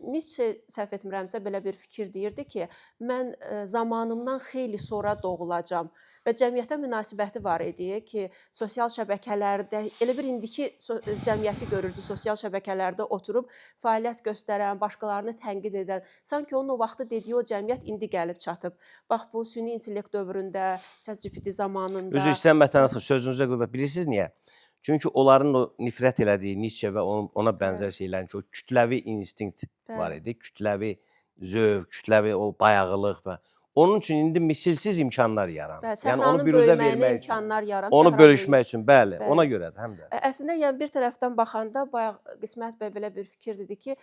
Nietzsche səhv etmirəmsə belə bir fikir deyirdi ki, mən zamanımdan xeyli sonra doğulacam və cəmiyyətə münasibəti var idi ki, sosial şəbəkələrdə elə bir indiki cəmiyyəti görürdü, sosial şəbəkələrdə oturub fəaliyyət göstərən, başqalarını tənqid edən, sanki onun o vaxtı dediyi o cəmiyyət indi gəlib çatıb. Bax bu süni intellekt dövründə, ChatGPT zamanında. Üzr istəyirəm Mətən sözünüzə qüvvət. Bilirsiniz niyə? Çünki onların o nifrət elədiyi Nietzsche və ona bənzər şeylərin ki, o kütləvi instinkt var idi, kütləvi zövq, kütləvi o bayağılıq və onun üçün indi misilsiz imkanlar yaranır. Yəni onu büruzə vermək üçün, imkanlar yaranır. Onu bölüşmək üçün, bəli, ona görədir həm də. Əslində yəni bir tərəfdən baxanda bayaq Qismət bəy belə bir fikir dedi ki,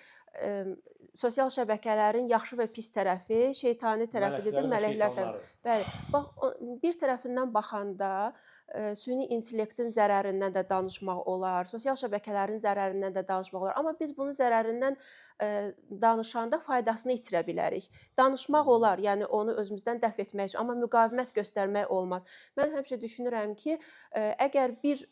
sosial şəbəkələrin yaxşı və pis tərəfi, şeytani tərəfidir də, mələklər tərəfi. Bəli. Bax bir tərəfindən baxanda süni intellektin zərərindən də danışmaq olar, sosial şəbəkələrin zərərindən də danışmaq olar. Amma biz bunun zərərindən danışanda faydasını itirə bilərik. Danışmaq olar, yəni onu özümüzdən dəf etmək üçün, amma müqavimət göstərmək olmaz. Mən həmişə düşünürəm ki, əgər bir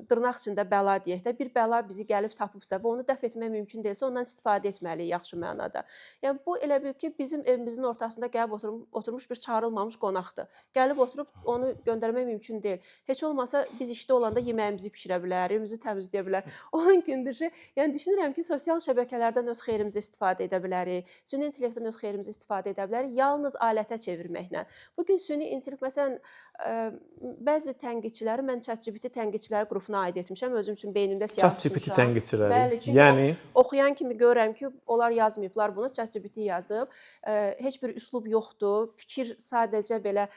dırnaq içində bəla deyək də, bir bəla bizi gəlib tapıbsa və onu dəf etmək mümkün deyilsə, ondan istifadə etməliyik yaxşı mənada. Yəni bu elə bil ki, bizim evimizin ortasında gəlib oturmuş bir çağırılmamış qonaqdır. Gəlib oturub onu göndərmək mümkün deyil. Heç olmasa biz işdə olanda yeməyimizi bişirə bilər, evimizi təmizləyə bilər. Onun kimi bir şey. Yəni düşünürəm ki, sosial şəbəkələrdən öz xeyrimizə istifadə edə bilərik. Süni intellektdən öz xeyrimizə istifadə edə bilərik. Yalnız alətə çevirməklə. Bu gün süni intellekt məsələn bəzi tənqidçiləri mən ChatGPT tənqidçiləri qrupuna aid etmişəm. Özüm üçün beynimdə siyah tutmuşam. ChatGPT tənqidçiləri. Bəli, çünki yəni oxuyan kimi görürəm ki, onlar yazmayıblar bunu, ChatGPT yazıb. Heç bir üslub yoxdur. Fikir sadəcə belə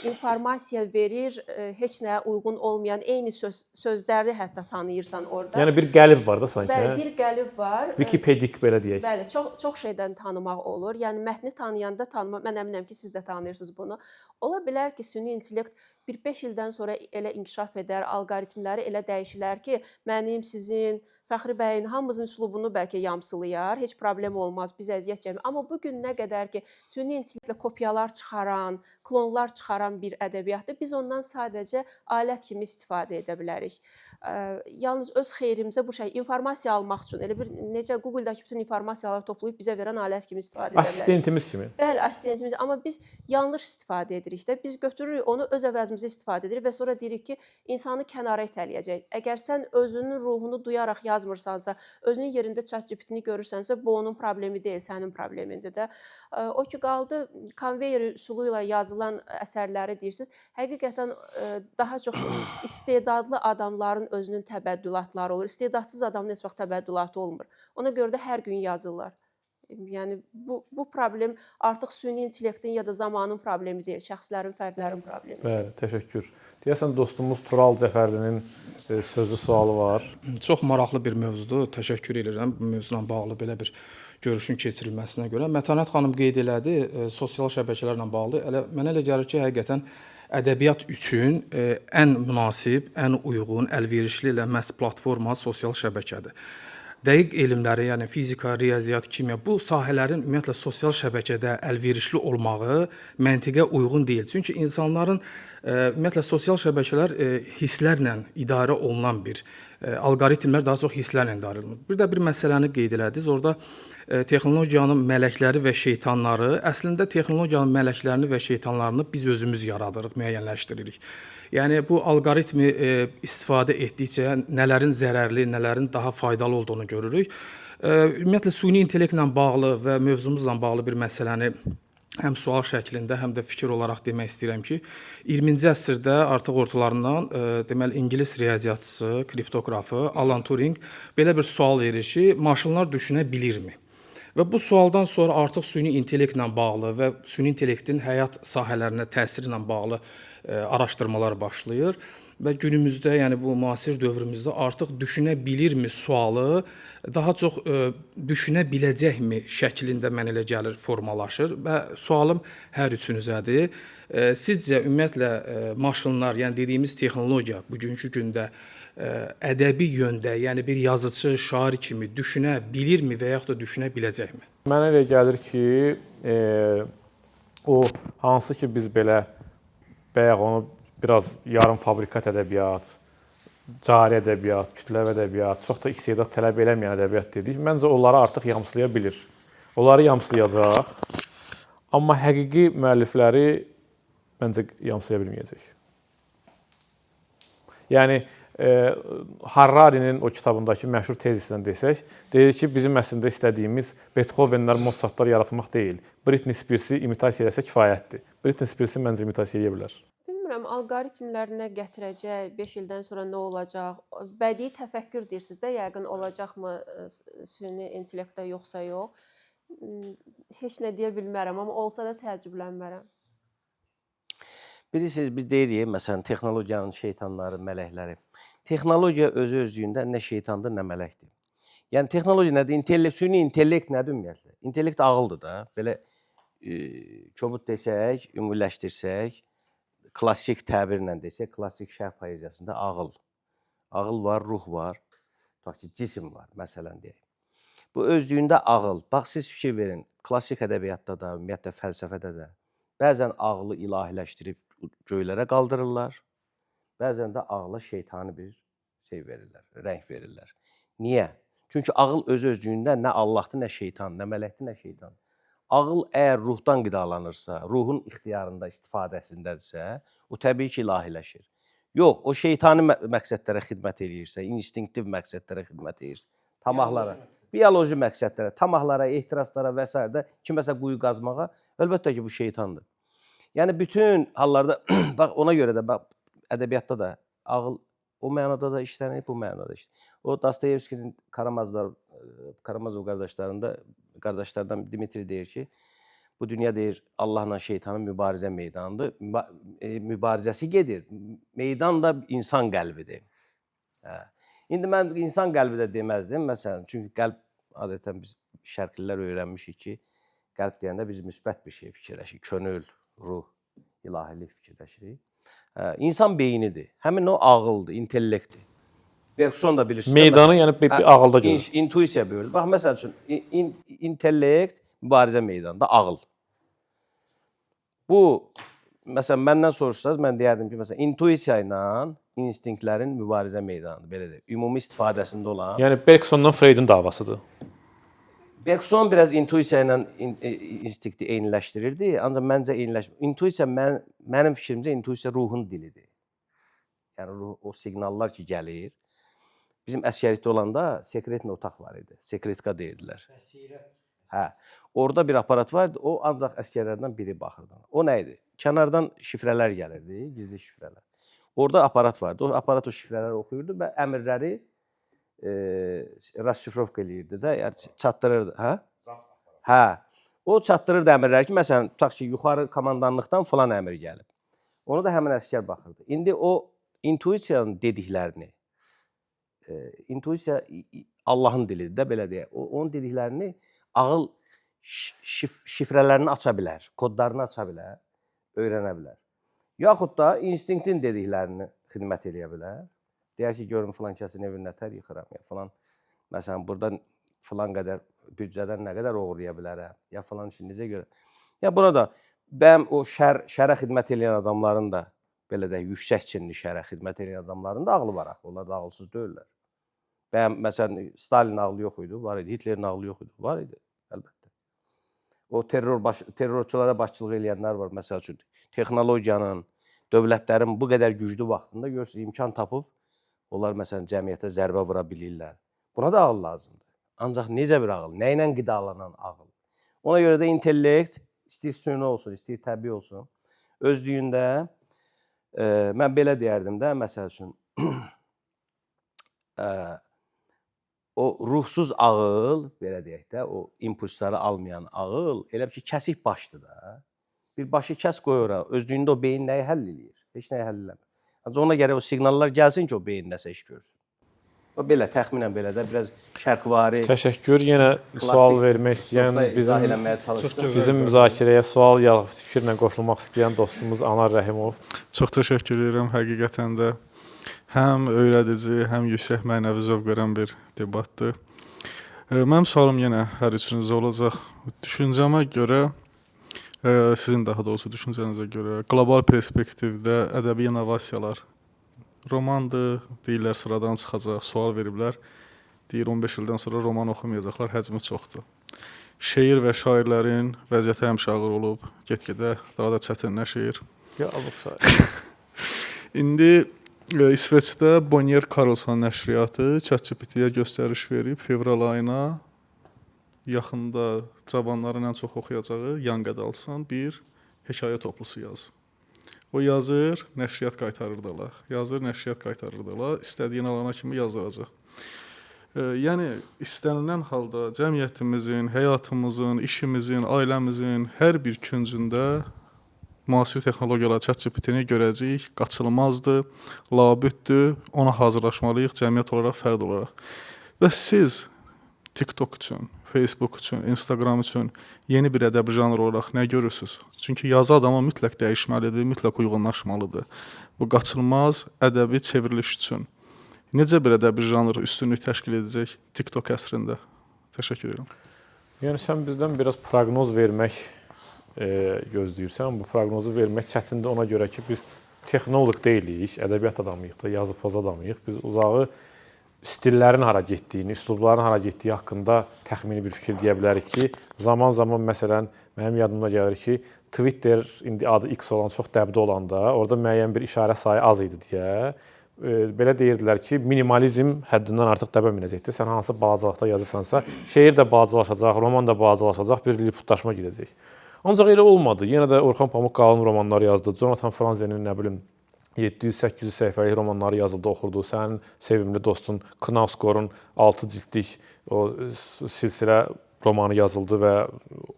informasiya verir, heç nəyə uyğun olmayan eyni sözləri hətta tanıyırsan orada. Yəni bir qəlib var da sanki. Bəli, bir qəlib var. Wikipedik belə deyək. Bəli, çox şeydən tanımaq olur. Yəni mətni tanıyanda tanımaq, mən əminəm ki, siz də tanıyırsınız bunu. Ola bilər ki, süni intellekt bir 5 ildən sonra elə inkişaf edər, alqoritmləri elə dəyişilər ki, mənim, sizin, Fəxri bəyin hamımızın üslubunu bəlkə yamsılayar, heç problem olmaz, biz əziyyət çəkmirik. Amma bu gün nə qədər ki, süni intellektlə kopyalar çıxaran, klonlar çıxaran bir ədəbiyyatdır, biz ondan sadəcə alət kimi istifadə edə bilərik. Yalnız öz xeyrimizə bu şey informasiya almaq üçün, elə bir necə Google-dakı bütün informasiyaları toplayıb bizə verən alət kimi istifadə edə bilərik. Assistentimiz kimi. Bəli, assistentimiz, amma biz yanlış istifadə edirik də. Biz götürürük onu öz əvəzimizə istifadə edirik və sonra deyirik ki, insanı kənara itələyəcək. Əgər sən özünün ruhunu duyaraq yazmırsansa, özünün yerində ChatGPT-ni görürsənsə, bu onun problemi deyil, sənin problemindir də. O ki qaldı konveyer üsulu ilə yazılan əsərləri deyirsiniz. Həqiqətən daha çox istedadlı adamların özünün təbəddülatları olur. İstedadsız adamın heç vaxt təbəddülatı olmur. Ona görə də hər gün yazırlar. Yəni bu problem artıq süni intellektin ya da zamanın problemi deyil, şəxslərin, fərdlərin problemi. Bəli, təşəkkür. Deyəsən dostumuz Tural Cəfərlinin sözlü sualı var. Çox maraqlı bir mövzudur. Təşəkkür edirəm bu mövzuyla bağlı belə bir görüşün keçirilməsinə görə. Mətanət xanım qeyd elədi, sosial şəbəkələrlə bağlı. Mənə elə gəlir ki, həqiqətən ədəbiyyat üçün ən münasib, ən uyğun, əlverişli elə məhz platforma sosial şəbəkədir. Dəqiq elmləri, yəni fizika, riyaziyyat, kimya bu sahələrin ümumiyyətlə sosial şəbəkədə əlverişli olmağı məntiqə uyğun deyil. Çünki insanların ümumiyyətlə sosial şəbəkələr hisslərlə idarə olunan bir alqoritmlər daha çox hisslərlə idarə olunur. Bir də bir məsələni qeyd elədiniz. Orada texnologiyanın mələkləri və şeytanları, əslində texnologiyanın mələklərini və şeytanlarını biz özümüz yaradırıq, müəyyənləşdiririk. Yəni bu alqoritmi istifadə etdikcə nələrin zərərli, nələrin daha faydalı olduğunu görürük. Ümumiyyətlə süni intellektlə bağlı və mövzumuzla bağlı bir məsələni həm sual şəklində, həm də fikir olaraq demək istəyirəm ki, 20-ci əsrdə artıq ortalarından deməli ingilis riyaziyyatçısı, kriptoqrafı Alan Turing belə bir sual verir ki, maşınlar düşünə bilirmi? Və bu sualdan sonra artıq süni intellektlə bağlı və süni intellektin həyat sahələrinə təsiri ilə bağlı araşdırmalar başlayır və günümüzdə, yəni bu müasir dövrümüzdə artıq düşünə bilirmi sualı daha çox düşünə biləcəkmi şəklində mənə elə gəlir formalaşır və sualım hər üçünüzədir. Sizcə ümumiyyətlə maşınlar, yəni dediyimiz texnologiya bugünkü gündə ədəbi yöndə, yəni bir yazıçı, şair kimi düşünə bilirmi və yaxud da düşünə biləcəkmi? Mənə elə gəlir ki, o hansı ki biz belə bayaq onu biraz yarım fabrikat ədəbiyyat, cari ədəbiyyat, kütləvi ədəbiyyat, çox da istedad tələb eləməyən ədəbiyyat dedik. Məncə onları artıq yamsılaya bilir. Onları yamsılayacaq. Amma həqiqi müəllifləri məncə yamsılaya bilməyəcək. Yəni Hararinin o kitabındakı məşhur tezisindən desək, deyir ki, bizim əslində istədiyimiz Beethovenlər, Mozartlar yaratmaq deyil. Britney Spears-i imitasiya eləsə kifayətdir. Britney Spears-i məncə imitasiya edə bilər. Bilmirəm, alqoritmlər nə gətirəcək, 5 ildən sonra nə olacaq? Bədii təfəkkür deyirsiniz də, yəqin olacaqmı süni intellektdə yoxsa yox? Heç nə deyə bilmərəm, amma olsa da təəccüblənmərəm. Bilirsiniz, biz deyirik, məsələn, texnologiyanın şeytanları, mələkləri. Texnologiya özü-özlüyündə nə şeytandır, nə mələkdir. Yəni, texnologiya nədir? Süni intellekt nədir ümumiyyətlə? İntellekt ağıldır da. Belə kobud desək, ümumiləşdirsək, klassik təbirlə desək, klassik şərq poeziyasında ağıl. Ağıl var, ruh var, tutaq ki, cisim var, məsələn deyək. Bu özlüyündə ağıl. Bax, siz fikir verin, klassik ədəbiyyatda da, ümumiyyətlə fəlsəfədə də bəzən ağlı ilahiləşdirib göylərə qaldırırlar, bəzən də ağla şeytani bir şey verirlər, rəng verirlər. Niyə? Çünki ağıl öz-özlüyündə nə Allahdır, nə şeytan, nə mələkdir, nə şeytan. Ağıl əgər ruhdan qidalanırsa, ruhun ixtiyarında, istifadəsindədirsə, o təbii ki, ilahiləşir. Yox, o şeytani məqsədlərə xidmət edirsə, instinktiv məqsədlərə xidmət edirsə, tamahlara, bioloji məqsədlərə, tamahlara, ehtiraslara və s. də kiməsə quyu qazmağa, əlbəttə ki, bu şeytandır. Yəni, bütün hallarda, bax, ona görə də, bax, ədəbiyyatda da ağıl o mənada da işlənir, bu mənada işlənir. O, Dostoyevskinin Karamazov qardaşlardan Dimitri deyir ki, bu dünya deyir, Allahla şeytanın mübarizə meydanıdır. Mübarizəsi gedir. Meydan da insan qəlbidir. İndi mən insan qəlbi də deməzdim, məsələn, çünki qəlb adətən biz şərqlilər öyrənmişik ki, qəlb deyəndə biz müsbət bir şey fikirləşik, könül, ruh, ilahilik fikirləşirik. İnsan beynidir. Həmin o ağıldır, intellektdir. Bergson da bilirsiniz. Meydanı yəni bir ağılda görür. İntuisiya bölür. Bax, məsəl üçün, intellekt mübarizə meydanında ağıl. Bu, məsələn, məndən soruşsanız, mən deyərdim ki, məsələn, intuisiya ilə instinktlərin mübarizə meydanıdır, belə deyək. Ümumi istifadəsində olan. Yəni Bergsondan Freudun davasıdır. Bergson biraz intuisiya ilə instinkti eyniləşdirirdi, ancaq məncə eyniləşmir. İntuisiya, mənim fikrimcə, intuisiya ruhun dilidir. Yəni, o siqnallar ki, gəlir. Bizim əsgərlikdə olanda sekretli otaq var idi. Sekretka deyirdilər. Hə, orada bir aparat var idi, o ancaq əsgərlərdən biri baxırdı. O nə idi? Kənardan şifrələr gəlirdi, gizli şifrələr. Orada aparat vardı. O aparat o şifrələri oxuyurdu və əmrləri rasşifrovka eləyirdi də, yəni çatdırırdı. Hə? Hə. O çatdırırdı əmrləri ki, məsələn, tutaq ki, yuxarı komandanlıqdan falan əmr gəlib. Onu da həmin əsgər baxırdı. İndi o intuisiyanın dediklərini, intuisiya Allahın dilidir də belə deyək. Onun dediklərini ağıl şifrələrini aça bilər, kodlarını aça bilər, öyrənə bilər. Yaxud da instinktin dediklərini xidmət eləyə bilər. Deyər ki, görün filan kəsin evini nətər yıxıram ya falan. Məsələn, burada filan qədər büdcədən nə qədər uğurlaya bilərəm, ya filan işi necə görə. Ya burada bəm o şərə xidmət edən adamların da belə də yüksək çinli şərə xidmət edən adamların da ağlı var axı. Onlar da ağılsız deyillər. Bəm məsələn Stalin ağlı yox idi, var idi. Hitlerin ağlı yox idi, var idi əlbəttə. O terrorçulara başçılıq edənlər var məsəl üçün. Texnologiyanın, dövlətlərin bu qədər güclü vaxtında görürsünüz imkan tapıb onlar məsələn cəmiyyətə zərbə vura bilirlər. Buna da ağıl lazımdır. Ancaq necə bir ağıl? Nə ilə qidalanan ağıl? Ona görə də intellekt, istəyir süni olsun, istəyir təbii olsun, özlüyündə mən belə deyərdim də, məsəl üçün o ruhsuz ağıl, belə deyək də, o impulsları almayan ağıl elə bir ki, kəsik başdır da. Bir başı kəs qoy ora, özlüyündə o beyin nəyi həll eləyir? Heç nəyi həll eləmir. Ancaq ona görə o siqnallar gəlsin ki, o beyin nəsə iş görsün. O belə, təxminən belə də, biraz şərqvari. Təşəkkür. Yenə sual vermək istəyən, bizim müzakirəyə sual ya fikirlə qoşulmaq istəyən dostumuz Anar Rəhimov. Çox təşəkkür edirəm. Həqiqətən də həm öyrədici, həm yüksək mənəvi zövq verən bir debatdır. Mənim sualım yenə hər üçünüzə olacaq. Düşüncəmə görə, sizin daha doğrusu düşüncənizə görə, qlobal perspektivdə ədəbi innovasiyalar romandır, deyirlər sıradan çıxacaq, sual veriblər. Deyir 15 ildən sonra roman oxumayacaqlar, həcmi çoxdur. Şeir və şairlərin vəziyyəti həmişə ağır olub, get-gedə daha da çətinləşir. Yazıq şair. İndi İsveçdə Bonnier Karlson nəşriyyatı ChatGPT-yə göstəriş verib fevral ayına yaxında cavanların ən çox oxuyacağı Yan Qədalsan bir hekayə toplusu yazır. O yazır, nəşriyyat qaytarırdılar. Yazır, nəşriyyat qaytarırdılar. İstədiyin alana kimi yazdıracaq. Yəni, istənilən halda cəmiyyətimizin, həyatımızın, işimizin, ailəmizin hər bir küncündə müasir texnologiyalar ChatGPT-ni görəcəyik, qaçılmazdır, labüddür, ona hazırlaşmalıyıq cəmiyyət olaraq, fərd olaraq. Və siz TikTok üçün, Facebook üçün, Instagram üçün yeni bir ədəbi janr olaraq nə görürsünüz? Çünki yazı adama mütləq dəyişməlidir, mütləq uyğunlaşmalıdır. Bu qaçılmaz ədəbi çevriliş üçün. Necə bir ədəbi janr üstünlük təşkil edəcək TikTok əsrində? Təşəkkür edirəm. Yəni sən bizdən biraz proqnoz vermək gözləyirsən. Bu proqnozu vermək çətindir ona görə ki, biz texnoloq deyilik, ədəbiyyat adamıyıq da, yazı poz adamıyıq. Biz uzağı stillərin hara getdiyini, üslubların hara getdiyi haqqında təxmini bir fikir deyə bilərik ki, zaman-zaman məsələn mənim yadımda gəlir ki, Twitter indi adı X olan çox dəbdə olanda, orada müəyyən bir işarə sayı az idi deyə belə deyirdilər ki, minimalizm həddindən artıq dəbə minəcəkdir. Sən hansı balacalıqda yazırsansa, şeir də balacalaşacaq, roman da balacalaşacaq, bir lilliputlaşma gedəcək. Ancaq elə olmadı. Yenə də Orxan Pamuk-Qalın romanları yazdı. Jonathan Franzen'in nə bilim 700-800 səhifəlik romanları yazıldı, oxurdu. Sənin sevimli dostun Knausgård'un 6 cildlik o silsilə romanı yazıldı və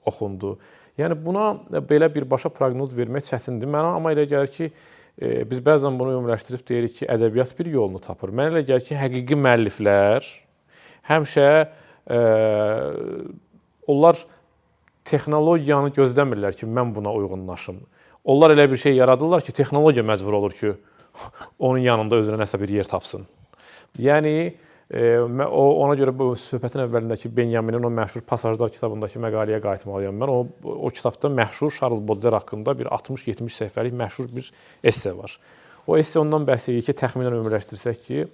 oxundu. Yəni buna belə birbaşa proqnoz vermək çətindir. Mənə amma elə gəlir ki, biz bəzən bunu ümumiləşdirib deyirik ki, ədəbiyyat bir yolunu tapır. Mənə elə gəlir ki, həqiqi müəlliflər həmişə onlar texnologiyanı gözləmirlər ki, mən buna uyğunlaşım. Onlar elə bir şey yaradırlar ki, texnologiya məcbur olur ki, onun yanında özünə nəsə bir yer tapsın. Yəni, ona görə bu söhbətin əvvəlindəki Benjaminin o məşhur Pasajlar kitabındakı məqaləyə qayıtmalıyam mən. O kitabda məşhur Charles Baudelaire haqqında bir 60-70 səhifəlik məşhur bir esse var. O esse ondan bəhs edir ki, təxminən ümumiləşdirsək ki,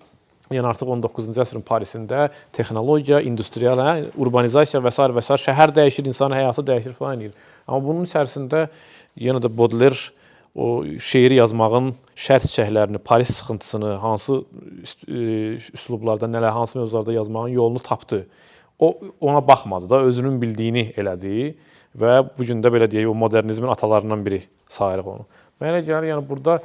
yəni artıq 19-cu əsrin Parisində texnologiya, industrial, urbanizasiya və s. şəhər dəyişir, insan həyatı dəyişir falan edir. Amma bunun içərisində yenə də Baudelaire o şeiri yazmağın şərt çiçəklərini, Paris sıxıntısını, hansı üslublarda, hansı mövzularda yazmağın yolunu tapdı. O ona baxmadı da, özünün bildiyini elədi və bu gün də belə deyək, o modernizmin atalarından biri sayırıq onu. Mənə gəlir, yəni burada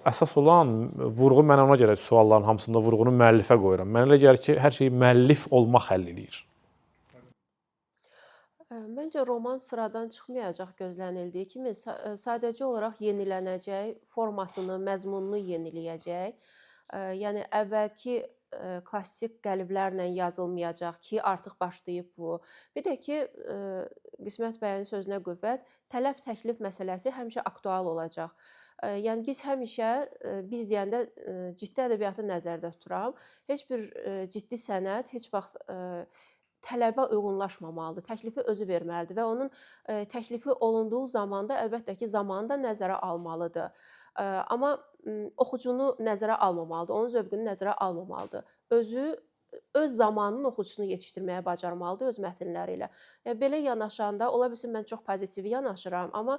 əsas olan vurğu, mən ona görə sualların hamısında vurğunu müəllifə qoyuram. Mənə elə gəlir ki, hər şeyi müəllif olmaq həll eləyir. Məncə roman sıradan çıxmayacaq gözlənildiyi kimi, sadəcə olaraq yenilənəcək, formasını, məzmununu yeniləyəcək. Yəni əvvəlki klassik qəliblərlə yazılmayacaq ki, artıq başlayıb bu. Bir də ki, Qismət bəyin sözünə qüvvət, tələb təklif məsələsi həmişə aktual olacaq. Yəni biz həmişə biz deyəndə ciddi ədəbiyyatı nəzərdə tuturam. Heç bir ciddi sənət heç vaxt tələbə uyğunlaşmamalıdır. Təklifi özü verməlidir və onun təklifi olunduğu zamanda əlbəttə ki, zamanı da nəzərə almalıdır. Amma oxucunu nəzərə almamalıdır, onun zövqünü nəzərə almamalıdır. Öz zamanının oxucusunu yetişdirməyə bacarmalıdır öz mətnləri ilə. Belə yanaşanda, ola bilsin mən çox pozitiv yanaşıram, amma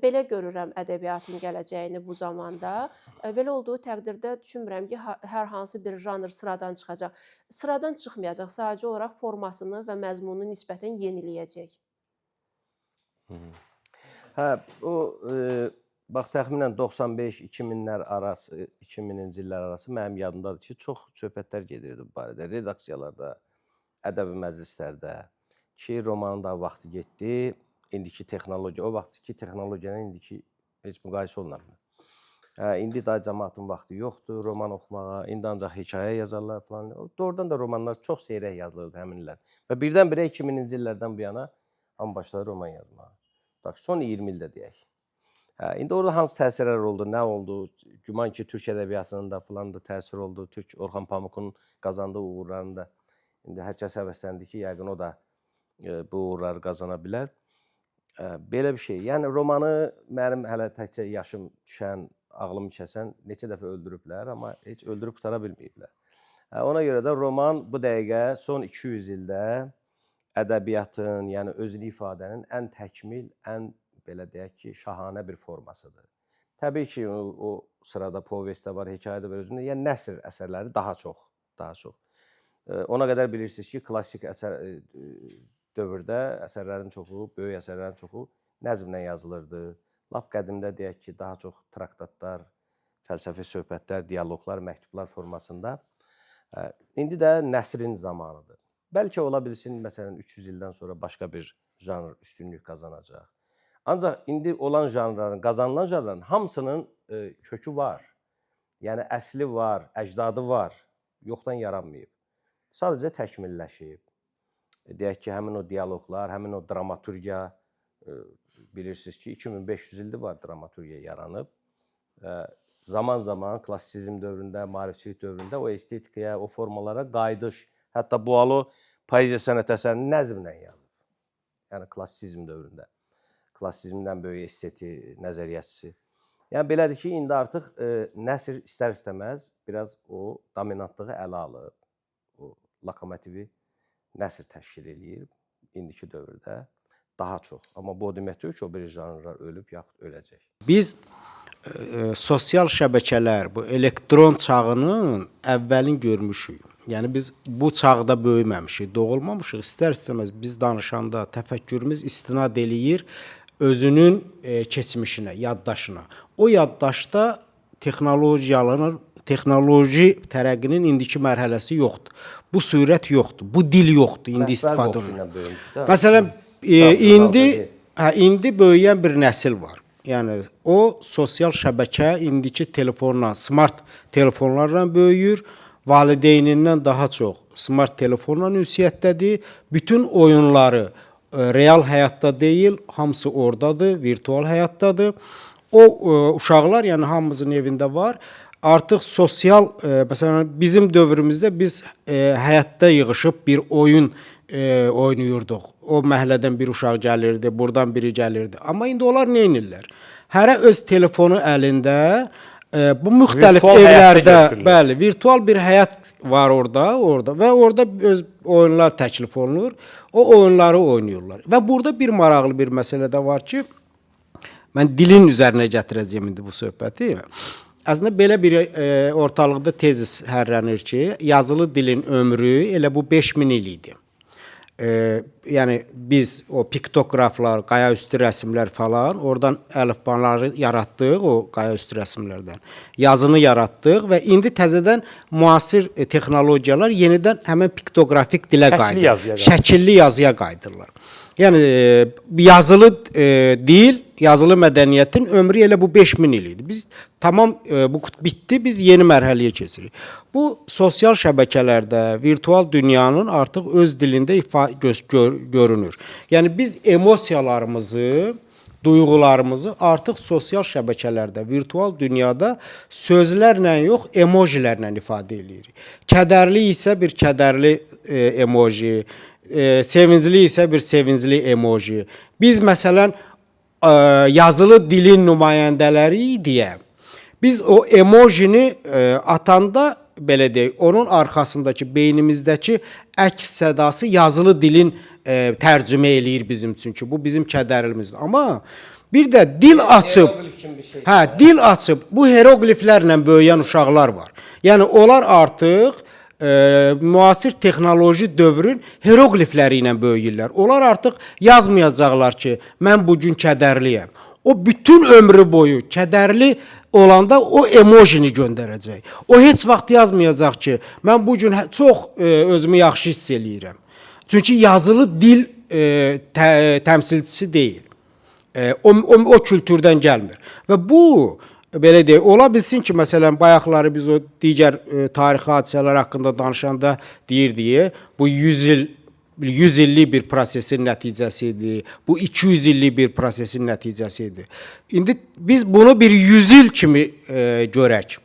belə görürəm ədəbiyyatın gələcəyini bu zamanda. Belə olduğu təqdirdə düşünmürəm ki, hər hansı bir janr sıradan çıxacaq. Sıradan çıxmayacaq, sadəcə olaraq formasını və məzmununu nisbətən yeniləyəcək. Hə, o bax təxminən 95-2000-lər arası, 2000-ci illər arası mənim yadımdadır ki, çox söhbətlər gedirdi bu barədə, redaksiyalarda, ədəbi məclislərdə ki, romanın da vaxtı getdi, indiki texnologiya, o vaxtki texnologiyanın indiki heç müqayisə olunamır. İndi daha cəmaatın vaxtı yoxdur roman oxumağa, indi ancaq hekayə yazarlar falan. Doğrudan da romanlar çox seyrək yazılırdı həmin illər. Və birdən-birə 2000-ci illərdən bu yana hamı başladı roman yazmağa. Son 20 ildə deyək. İndi orada hansı təsirlər oldu, nə oldu? Güman ki, Türk ədəbiyyatının da falan da təsir oldu. Orxan Pamukun qazandığı uğurlarını da indi hər kəs həvəsləndi ki, yəqin o da bu uğurları qazana bilər. Belə bir şey. Yəni romanı mənim hələ təkcə yaşım düşən, ağlımı kəsən neçə dəfə öldürüblər, amma heç öldürüb qutara bilməyiblər. Ona görə də roman bu dəqiqə son 200 ildə ədəbiyyatın, yəni özünü ifadənin ən təkmil, ən belə deyək ki, şahanə bir formasıdır. Təbii ki, o sırada povest də var, hekayə də var özündə. Yəni nəsr əsərləri daha çox. Ona qədər bilirsiniz ki, klassik dövrdə əsərlərin çoxu, böyük əsərlərin çoxu nəzmlə yazılırdı. Lap qədimdə deyək ki, daha çox traktatlar, fəlsəfi söhbətlər, dialoqlar, məktublar formasında. İndi də nəsrin zamanıdır. Bəlkə ola bilsin, məsələn, 300 ildən sonra başqa bir janr üstünlük qazanacaq. Ancaq indi olan janrların, qazanılan janrların hamısının kökü var. Yəni əsli var, əcdadı var. Yoxdan yaranmayıb. Sadəcə təkmilləşib. Deyək ki, həmin o dialoqlar, həmin o dramaturgiya, bilirsiniz ki, 2500 ildir var dramaturgiya yaranıb. Zaman-zaman klassizm dövründə, maarifçilik dövründə o estetikaya, o formalara qayıdış. Hətta Boalo poeziya sənət əsərini nəzmlə yazıb. Yəni klassizm dövründə. Klassizmdən böyük esteti, nəzəriyyətçisi. Yəni belədir ki, indi artıq nəsr istər-istəməz biraz o dominantlığı ələ alıb. O lokomotivi nəsr təşkil eləyir indiki dövrdə daha çox. Amma bu o demək deyil ki, o bir janrlar ölüb yaxud öləcək. Biz sosial şəbəkələr, bu elektron çağının əvvəlini görmüşük. Yəni biz bu çağda böyüməmişik, doğulmamışıq. İstər-istəməz biz danışanda təfəkkürümüz istinad eləyir özünün keçmişinə, yaddaşına. O yaddaşda texnoloji tərəqqinin indiki mərhələsi yoxdur. Bu sürət yoxdur, bu dil yoxdur, indi istifadə olunur. Məsələn, indi böyüyən bir nəsil var. Yəni o sosial şəbəkə indiki telefonla, smart telefonlarla böyüyür. Valideynindən daha çox smart telefonla ünsiyyətdədir. Bütün oyunları real həyatda deyil, hamısı oradadır, virtual həyatdadır. O uşaqlar, yəni hamımızın evində var. Artıq sosial, məsələn, bizim dövrümüzdə biz həyatda yığışıb bir oyun oynayırdıq. O məhəllədən bir uşaq gəlirdi, buradan biri gəlirdi. Amma indi onlar nə edirlər? Hərə öz telefonu əlində, bu müxtəlif evlərdə, bəli, virtual bir həyat var orada və orada öz oyunlar təklif olunur. O oyunları oynayırlar. Və burada bir maraqlı bir məsələ də var ki, mən dilin üzərinə gətirəcəyim indi bu söhbəti. Əslində belə bir ortalıqda tezis hərlənir ki, yazılı dilin ömrü elə bu 5000 il idi. Yəni biz o piktoqraflar, qayaüstü rəsmlər falan, oradan əlifbaları yaratdıq o qayaüstü rəsmlərdən. Yazını yaratdıq və indi təzədən müasir texnologiyalar yenidən həmin piktoqrafik dilə qayıdır. Şəkilli yazıya qayıdırlar. Yəni yazılı dil, yazılı mədəniyyətin ömrü elə bu 5000 il idi. Biz tamam bu bitdi, biz yeni mərhələyə keçirik. Bu sosial şəbəkələrdə, virtual dünyanın artıq öz dilində görünür. Yəni biz emosiyalarımızı, duyğularımızı artıq sosial şəbəkələrdə, virtual dünyada sözlərlə yox, emojilərlə ifadə edirik. Kədərli isə bir kədərli emoji, sevincli isə bir sevincli emoji. Biz məsələn yazılı dilin nümayəndələri deyə biz o emojini atanda belə deyək, onun arxasındakı beynimizdəki əks sədası yazılı dilin tərcümə eləyir bizim üçün ki, bu bizim kədərlimizdir. Amma bir də dil açıb, dil açıb bu heroqliflərlə böyüyən uşaqlar var. Yəni onlar artıq müasir texnoloji dövrün heroqlifləri ilə böyüyürlər. Onlar artıq yazmayacaqlar ki, mən bugün kədərliyəm. O bütün ömrü boyu kədərli olanda o emojini göndərəcək. O heç vaxt yazmayacaq ki, mən bugün çox özümü yaxşı hiss eləyirəm. Çünki yazılı dil təmsilçisi deyil. O kültürdən gəlmir. Və bu belə deyək, ola bilsin ki, məsələn, bayaqları biz o digər tarixi hadisələr haqqında danışanda deyirdik, bu 100 illik bir prosesin nəticəsidir. Bu 200 illik bir prosesin nəticəsidir. İndi biz bunu bir 100 il kimi görək.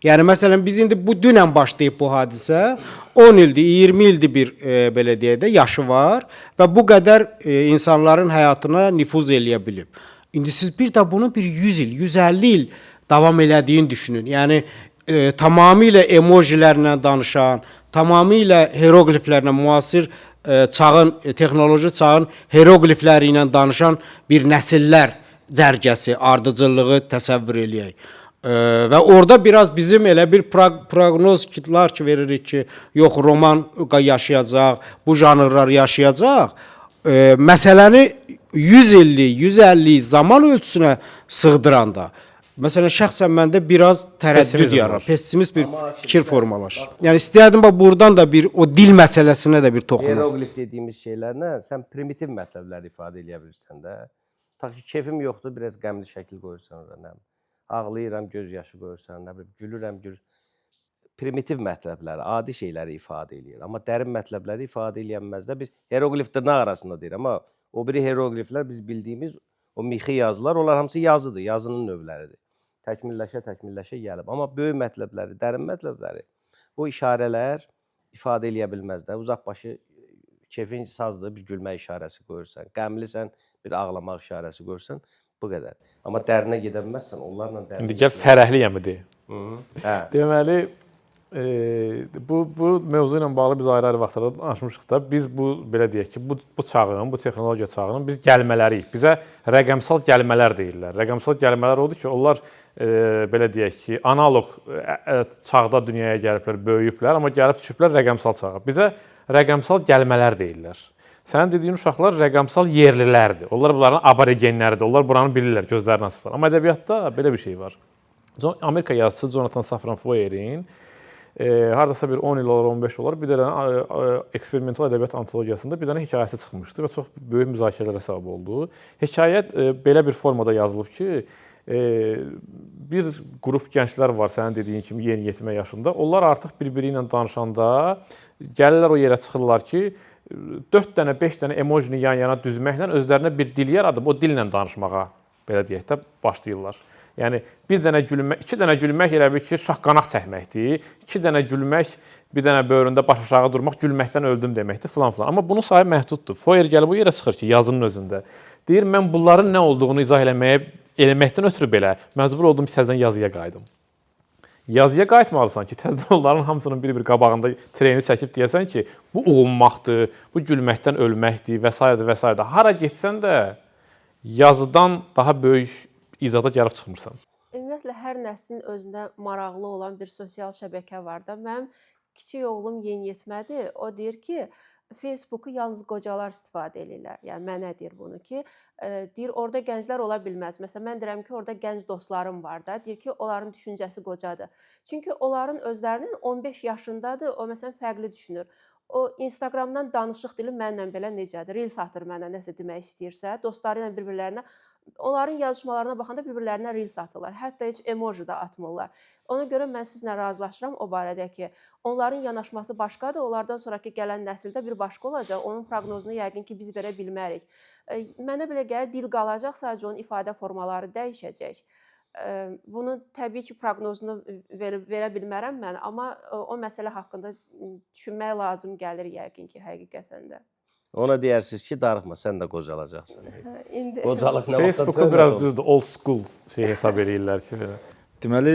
Yəni məsələn biz indi bu dünən başlayıb bu hadisə 10 ildir, 20 ildir bir belə deyək də yaşı var və bu qədər insanların həyatına nüfuz eləyə bilib. İndi siz bir də bunu bir 100 il, 150 il davam elədiyini düşünün. Yəni tamamilə emojilərlə danışan, tamamilə heroqliflərlə müasir çağın, texnoloji çağın heroqlifləri ilə danışan bir nəsillər cərgəsi, ardıcıllığı təsəvvür eləyək. Və orada biraz bizim elə bir proqnozlar ki veririk ki, yox roman yaşayacaq, bu janrlar yaşayacaq. Məsələni 100 illik, 150 zaman ölçüsünə sığdıranda, məsələn, şəxsən məndə biraz tərəddüd yarar, pessimist bir fikir formalaşır. Yəni istəyərdim buradan da bir o dil məsələsinə də bir toxunum. Heroqlif dediyimiz şeylərlə sən primitiv mətləbləri ifadə edə bilirsən də. Ta ki keyfim yoxdur, biraz qəmli şəkil qoyursan orada. Ağlayıram, göz yaşı qoyursan, nə bilim, gülürəm, primitiv mətləbləri, adi şeyləri ifadə eləyir. Amma dərin mətləbləri ifadə eləyənməzdə biz heroqlif dırnaq arasında deyir. Amma o biri heroqliflər biz bildiyimiz o mixi yazılar, onlar hamısı yazıdır, yazının növləridir. Təkmilləşə gəlib. Amma böyük mətləbləri, dərin mətləbləri, o işarələr ifadə eləyə bilməz də. Uzaqbaşı keyfin sazdır, bir gülmək işarəsi qoyursan. Qəmlisən, bir ağlamaq işarəsi qoyursan. Bu qədər. Amma dərinə gedə bilməzsən, onlarla dərinə. İndi gəl fərəhliyəm de. Hə. Deməli, bu mövzu ilə bağlı biz ayrı-ayrı vaxtlarda danışmışıq da. Biz bu belə deyək ki, bu çağın, bu texnologiya çağının biz gəlmələrik. Bizə rəqəmsal gəlmələr deyirlər. Rəqəmsal gəlmələr odur ki, onlar belə deyək ki, analoq çağda dünyaya gəliblər, böyüyüblər, amma gəlib düşüblər rəqəmsal çağa. Bizə rəqəmsal gəlmələr deyirlər. Sənin dediyin uşaqlar rəqəmsal yerlilərdir. Onlar bunların aborigenləridir. Onlar buranı bilirlər, gözlərinə sıfır. Amma ədəbiyyatda belə bir şey var. Amerika yazıçısı Jonathan Safran Foer'in hardasa bir 10 il olar, 15 olar bir dənə eksperimental ədəbiyyat antologiyasında bir dənə hekayəsi çıxmışdı və çox böyük müzakirələrə səbəb oldu. Hekayə belə bir formada yazılıb ki, bir qrup gənclər var, sənin dediyin kimi yeniyetmə yaşında. Onlar artıq bir-biri ilə danışanda gəlirlər o yerə çıxırlar ki, 4 dənə, 5 dənə emojini yan-yana düzməklə özlərinə bir dil yaradıb, o dillə danışmağa, belə deyək də, başlayırlar. Yəni, bir dənə gülmək, 2 dənə gülmək elə bir ki, şaqqanaq çəkməkdir. 2 dənə gülmək, bir dənə böyründə baş aşağı durmaq, gülməkdən öldüm deməkdir, filan. Amma bunun sayı məhduddur. Foer gəlib o yerə çıxır ki, yazının özündə. Deyir, mən bunların nə olduğunu izah eləməkdən ötürü belə məcbur oldum ki, təzədən yazıya qayıdım. Yazıya qayıtmalısan ki, təzədən onların hamısının bir-bir qabağında treni çəkib deyəsən ki, bu uğunmaqdır, bu gülməkdən ölməkdir və s. və s. Hara getsən də yazıdan daha böyük izada gəlib çıxmırsan. Ümumiyyətlə, hər nəslin özünə maraqlı olan bir sosial şəbəkə var da. Mənim kiçik oğlum yeniyetmədir. O deyir ki, Facebooku yalnız qocalar istifadə edirlər. Yəni mənə deyir bunu ki, deyir orada gənclər ola bilməz. Məsələn, mən deyirəm ki, orada gənc dostlarım var da. Deyir ki, onların düşüncəsi qocadır. Çünki onların özlərinin 15 yaşındadır. O məsələn fərqli düşünür. O Instagramdan danışıq dili mənlə belə necədir? Reels atır mənə nəsə demək istəyirsə, dostları ilə bir-birlərinə onların yazışmalarına baxanda bir-birlərinə reels atırlar. Hətta heç emoji də atmırlar. Ona görə mən sizlə razılaşıram o barədə ki, onların yanaşması başqadır, onlardan sonrakı gələn nəsildə bir başqa olacaq. Onun proqnozunu yəqin ki, biz verə bilmərik. Mənə belə gəlir, dil qalacaq, sadəcə onun ifadə formaları dəyişəcək. Bunun təbii ki, proqnozunu verə bilmərəm mən, amma o məsələ haqqında düşünmək lazım gəlir yəqin ki, həqiqətən də. Ona deyərsiniz ki, darıxma, sən də qocalacaqsan. İndi Qocalıq nə vaxtsa Facebook'u biraz düzdür, old school şey hesab eləyirlər ki, belə. Deməli,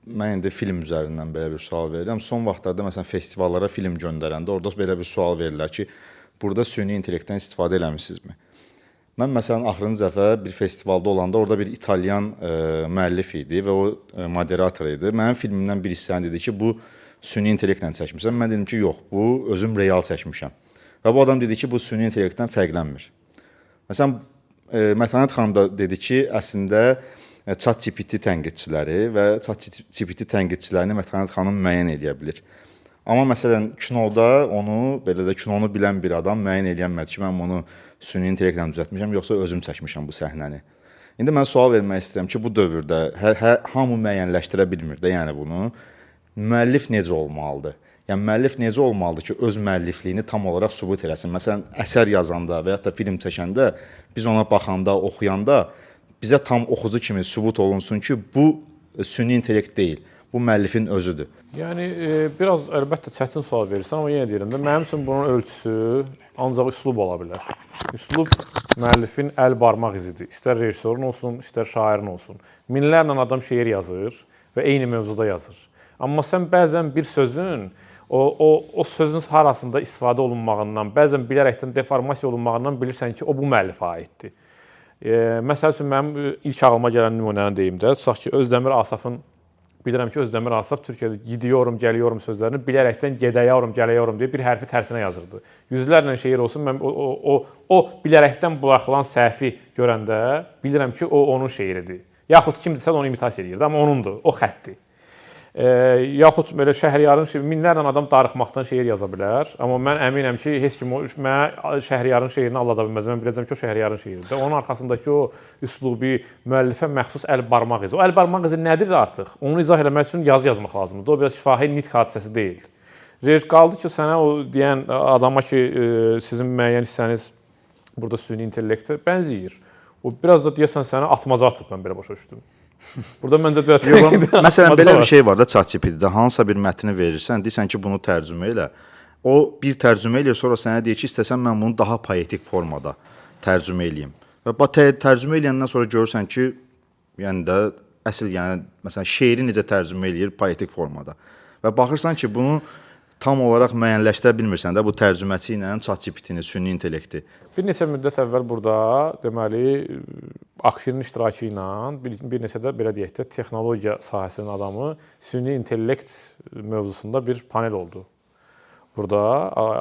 mən indi film üzərindən belə bir sual verirəm. Son vaxtlarda məsələn festivallara film göndərəndə orada belə bir sual verirlər ki, burada süni intellektdən istifadə eləmisinizmi? Mən məsələn axırıncı dəfə bir festivalda olanda orada bir İtalyan müəllif idi və o moderator idi. Mənim filmimdən bir hissəni dedi ki, bu süni intellektlə çəkmirsən. Mən dedim ki, yox, bu özüm real çəkmişəm. Və bu adam dedi ki, bu süni intellektdən fərqlənmir. Məsələn, Mətanət xanım da dedi ki, əslində ChatGPT tənqidçiləri və ChatGPT tənqidçilərini Mətanət xanım müəyyən edə bilər. Amma məsələn, kinoda onu, belə də kinonu bilən bir adam müəyyən edəmədi ki, mən bunu süni intellektlə düzəltmişəm, yoxsa özüm çəkmişəm bu səhnəni. İndi mən sual vermək istəyirəm ki, bu dövrdə hamı müəyyənləşdirə bilmir də, yəni bunu. Müəllif necə olmalıdır? Yəni müəllif necə olmalıdır ki, öz müəllifliyini tam olaraq sübut eləsin? Məsələn, əsər yazanda və ya da film çəkəndə biz ona baxanda, oxuyanda bizə tam oxucu kimi sübut olunsun ki, bu süni intellekt deyil. Bu müəllifin özüdür. Yəni biraz əlbəttə çətin sual verirsən, amma yenə deyirəm də mənim üçün bunun ölçüsü ancaq üslub ola bilər. Üslub müəllifin əl barmaq izidir. İstər rejissorun olsun, istər şairin olsun. Minlərlə adam şeir yazır və eyni mövzuda yazır. Amma sən bəzən bir sözün o sözün harasında istifadə olunmağından, bəzən bilərəkdən deformasiya olunmağından bilirsən ki, o bu müəllifə aiddir. Məsəl üçün mənim ilk ağlıma gələn nümunəni deyim də, tutaq ki, Özdəmir Asafın bilirəm ki, Özdəmir Asaf Türkiyədə gidiyorum, gəliyorum sözlərini bilərəkdən gedəyyorum, gələyyorum deyə bir hərfi tərsinə yazırdı. Yüzlərlə şeir olsun, mən o bilərəkdən buraxılan səhvi görəndə bilirəm ki, o onun şeiridir. Yaxud kimdirsə onu imitasiya edirdi, amma onundur, o xəttdir. Yaxud belə Şəhriyarın minlərlə adam darıxmaqdan şeir yaza bilər, amma mən əminəm ki, heç kim mənə Şəhriyarın şeirini aldada bilməz. Mən biləcəm ki, o Şəhriyarın şeiridir. Onun arxasındakı o üslubi, müəllifə məxsus əl barmaq izi. O əl barmaq izi nədir artıq? Onu izah eləmək üçün yazı yazmaq lazımdır. O biraz şifahi nitq hadisəsi deyil. Qaldı ki, sənə o deyən adama ki, sizin müəyyən hissəniz burada süni intellektə bənzəyir. O biraz da deyəsən sənə atmaca atıb, mən belə başa düşdüm. Burada məncə biraz məsələn belə bir şey var da ChatGPT-də hansısa bir mətni verirsən, deyirsən ki, bunu tərcümə elə. O bir tərcümə eləyir, sonra sənə deyir ki, istəsən mən bunu daha poetik formada tərcümə eləyim. Və tərcümə eləyəndən sonra görürsən ki, yəni də əsl, yəni məsələn şeiri necə tərcümə eləyir poetik formada. Və baxırsan ki, bunu tam olaraq müəyyənləşdirə bilmirsən də bu tərcüməçi ilə ChatGPT-ni, süni intellekti. Bir neçə müddət əvvəl burada deməli Akşinin iştirakı ilə bir neçə də belə deyək də texnologiya sahəsinin adamı süni intellekt mövzusunda bir panel oldu. Burada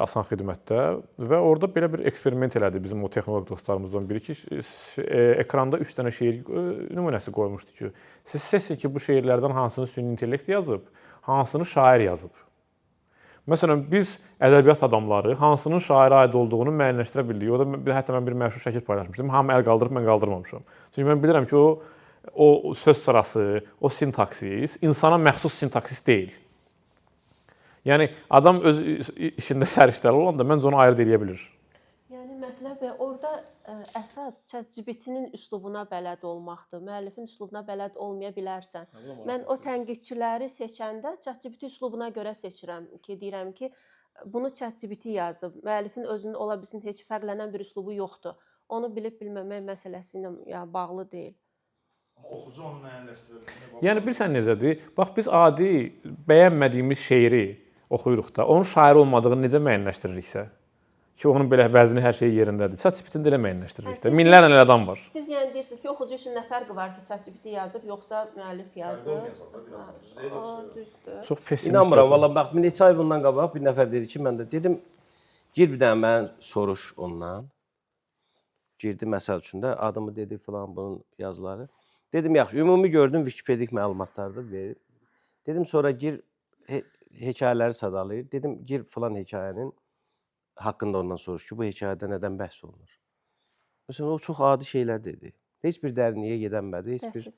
Asan Xidmətdə və orada belə bir eksperiment elədi bizim o texnoloq dostlarımızdan biri ki, ekranda 3 dənə şeir nümunəsi qoymuşdu ki, siz seçin ki, bu şeirlərdən hansını süni intellekt yazıb, hansını şair yazıb. Məsələn, biz ədəbiyyat adamları hansının şairə aid olduğunu müəyyənləşdirə bildik. O da hətta mən bir məşhur şəkil paylaşmışdım. Hamı əl qaldırıb, mən qaldırmamışam. Çünki mən bilirəm ki, o söz sırası, o sintaksis insana məxsus sintaksis deyil. Yəni, adam öz işində səriştəli olanda məncə onu ayırd edə bilir. Yəni, mətləb orada əsas ChatGPT-nin üslubuna bələd olmaqdır. Müəllifin üslubuna bələd olmaya bilərsən. Mən o tənqidçiləri seçəndə ChatGPT üslubuna görə seçirəm ki, deyirəm ki, bunu ChatGPT yazıb. Müəllifin özünün ola bilsin heç fərqlənən bir üslubu yoxdur. Onu bilib-bilməmək məsələsi ilə bağlı deyil. Oxucu onu müəyyənləşdirir. Yəni, bilirsən necədir? Bax, biz adi bəyənmədiyimiz şeiri oxuyuruq da, onun şair olmadığını necə müəyyənləşdiririksə? Ki, onun belə vəzni hər şey yerindədir. ChatGPT-ni də elə müəyyənləşdiririk də. Minlərlə adam var. Siz yəni deyirsiniz ki, oxucu üçün nə fərqi var ki, ChatGPT yazıb, yoxsa müəllif yazıb? Düzdür. Çox pessimist. İnanmıram, valla bax, neçə ay bundan qabaq bir nəfər dedi ki, mən də dedim, gir bir dənə mən soruş ondan. Girdi məsəl üçün də, adımı dedi filan bunun yazıları. Dedim, yaxşı, ümumi gördüm, Wikipedik məlumatlardır verir. Dedim, sonra gir, hekayələri sadalayır. Dedim, gir filan hekayənin haqqında ondan soruş ki, bu hekayədə nədən bəhs olunur? Məsələn, o çox adi şeylər dedi. Heç bir dərinliyə gedənmədi, heç bir Bəsit.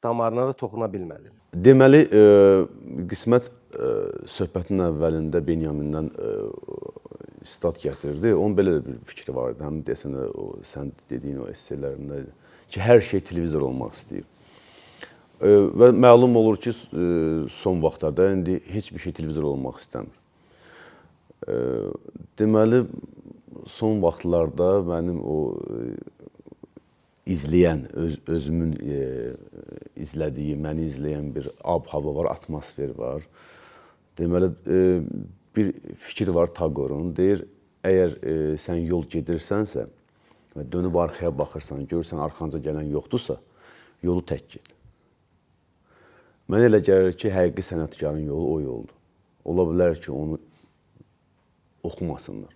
damarına da toxuna bilmədi. Deməli, qismət söhbətin əvvəlində Benyamindən stat gətirdi. Onun belə bir fikri var idi. Həm desən o sən dediyin o esselərində ki, hər şey televizor olmaq istəyir. Və məlum olur ki, son vaxtlarda indi heç bir şey televizor olmaq istəmir. Deməli, son vaxtlarda mənim o izləyən, özümün izlədiyi, məni izləyən bir ab-hava var, atmosfer var. Deməli, bir fikir var Tagorun, deyir, əgər sən yol gedirsənsə, dönüb arxaya baxırsan, görürsən arxanca gələn yoxdursa, yolu tək get. Mənə elə gəlir ki, həqiqi sənətkarın yolu o yoldur. Ola bilər ki, onu oxumasınlar.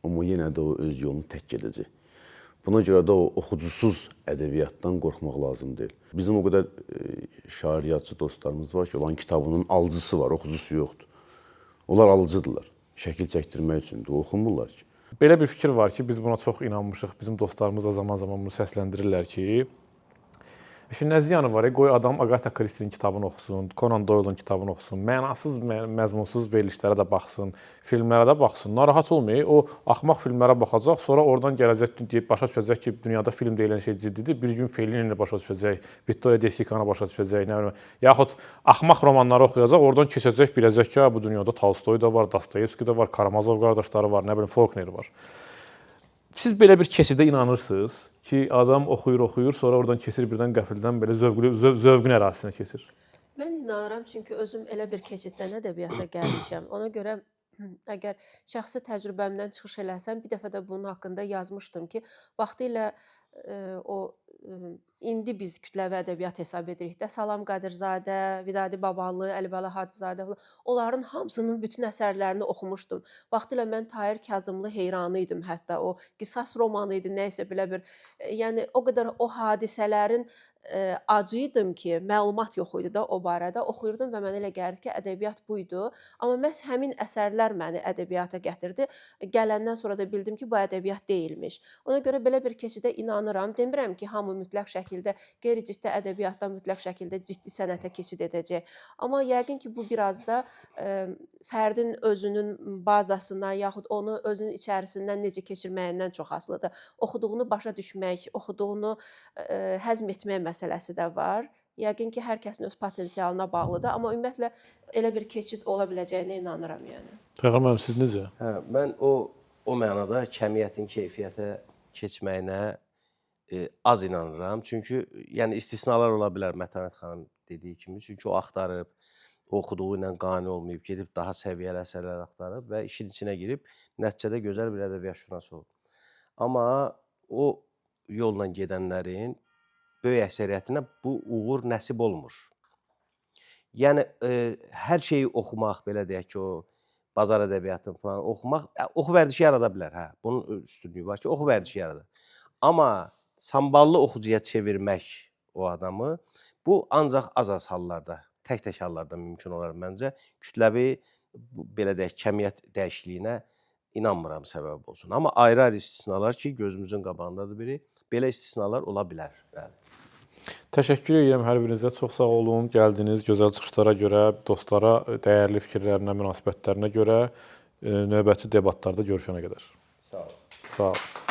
Amma yenə də o öz yolunu tək gedəcək. Buna görə də o oxucusuz ədəbiyyatdan qorxmaq lazım deyil. Bizim o qədər şair, yazıcı dostlarımız var ki, olan kitabının alıcısı var, oxucusu yoxdur. Onlar alıcıdırlar. Şəkil çəkdirmək üçündür, oxumurlar ki. Belə bir fikir var ki, biz buna çox inanmışıq. Bizim dostlarımız da zaman-zaman bunu səsləndirirlər ki, şimdi nə ziyanı var? Qoy adam Agatha Christie'nin kitabını oxusun, Conan Doyle'un kitabını oxusun, mənasız, məzmunsuz verilişlərə də baxsın, filmlərə də baxsın. Narahat olmayın, o axmaq filmlərə baxacaq, sonra oradan gələcək deyib başa düşəcək ki, dünyada film deyilən şey ciddidir. Bir gün Fellini'ni başa düşəcək, Vittoria De Sica'nı başa düşəcək, nə bilim. Yaxud axmaq romanları oxuyacaq, oradan keçəcək, biləcək ki, bu dünyada Tolstoy da var, Dostoyevski də var, Karamazov qardaşları var, nə bilim, Faulkner var. Siz belə bir keçidə inanırsınız ki, adam oxuyur, sonra oradan keçir birdən qəfildən belə zövqün ərazisinə keçir. Mən inanıram, çünki özüm elə bir keçiddən ədəbiyyata gəlmişəm. Ona görə əgər şəxsi təcrübəmdən çıxış eləsəm, bir dəfə də bunun haqqında yazmışdım ki, vaxtilə indi biz kütləvi ədəbiyyat hesab edirik də, Salam Qədirzadə, Vidadi Babalı, Əlibəla Hacızadə falan, onların hamısının bütün əsərlərini oxumuşdum. Vaxtilə mən Tahir Kazımlı heyranı idim, hətta o qisas romanı idi, nə isə belə bir, yəni o qədər o hadisələrin acı idim ki, məlumat yox idi da o barədə. Oxuyurdum və mənə elə gəlirdi ki, ədəbiyyat buydu. Amma məhz həmin əsərlər məni ədəbiyyata gətirdi. Gələndən sonra da bildim ki, bu ədəbiyyat deyilmiş. Ona görə belə bir keçidə inanıram. Demirəm ki, hamı mütləq şəkildə qeyri-ciddi ədəbiyyatdan mütləq şəkildə ciddi sənətə keçid edəcək. Amma yəqin ki, bu biraz da fərdin özünün bazasından, yaxud onu özünün içərisindən necə keçirməyindən çox asılıdır. Oxuduğunu başa düşmək, oxuduğunu həzm etmək məsələsi də var. Yəqin ki, hər kəsin öz potensialına bağlıdır, amma ümumiyyətlə elə bir keçid ola biləcəyinə inanıram yəni. Fəxr müəllim, siz necə? Hə, mən o mənada kəmiyyətin keyfiyyətə keçməyinə az inanıram. Çünki yəni istisnalar ola bilər Mətanət xanım dediyi kimi. Çünki o axtarıb, oxuduğu ilə qane olmayıb, gedib daha səviyyəli əsərlər axtarıb və işin içinə girib nəticədə gözəl bir ədəbiyyatşünas olub. Amma o yolla gedənlərin böyük əksəriyyətinə bu uğur nəsib olmur. Yəni hər şeyi oxumaq, belə deyək ki, o bazar ədəbiyyatını falan oxumaq, oxu vərdişi yarada bilər, hə. Bunun üstünlüyü var ki, oxu vərdişi yaradır. Amma samballı oxucuya çevirmək o adamı, bu ancaq az-az hallarda, tək-tək hallarda mümkün olar məncə. Kütləvi, belə deyək, kəmiyyət dəyişikliyinə inanmıram səbəb olsun. Amma ayrı-ayrı istisnalar ki, gözümüzün qabağındadır biri, belə istisnalar ola bilər. Bəli. Təşəkkür edirəm hər birinizə. Çox sağ olun. Gəldiniz gözəl çıxışlara görə, dostlara dəyərli fikirlərinə, münasibətlərinə görə növbəti debatlarda görüşənə qədər. Sağ olun. Sağ olun.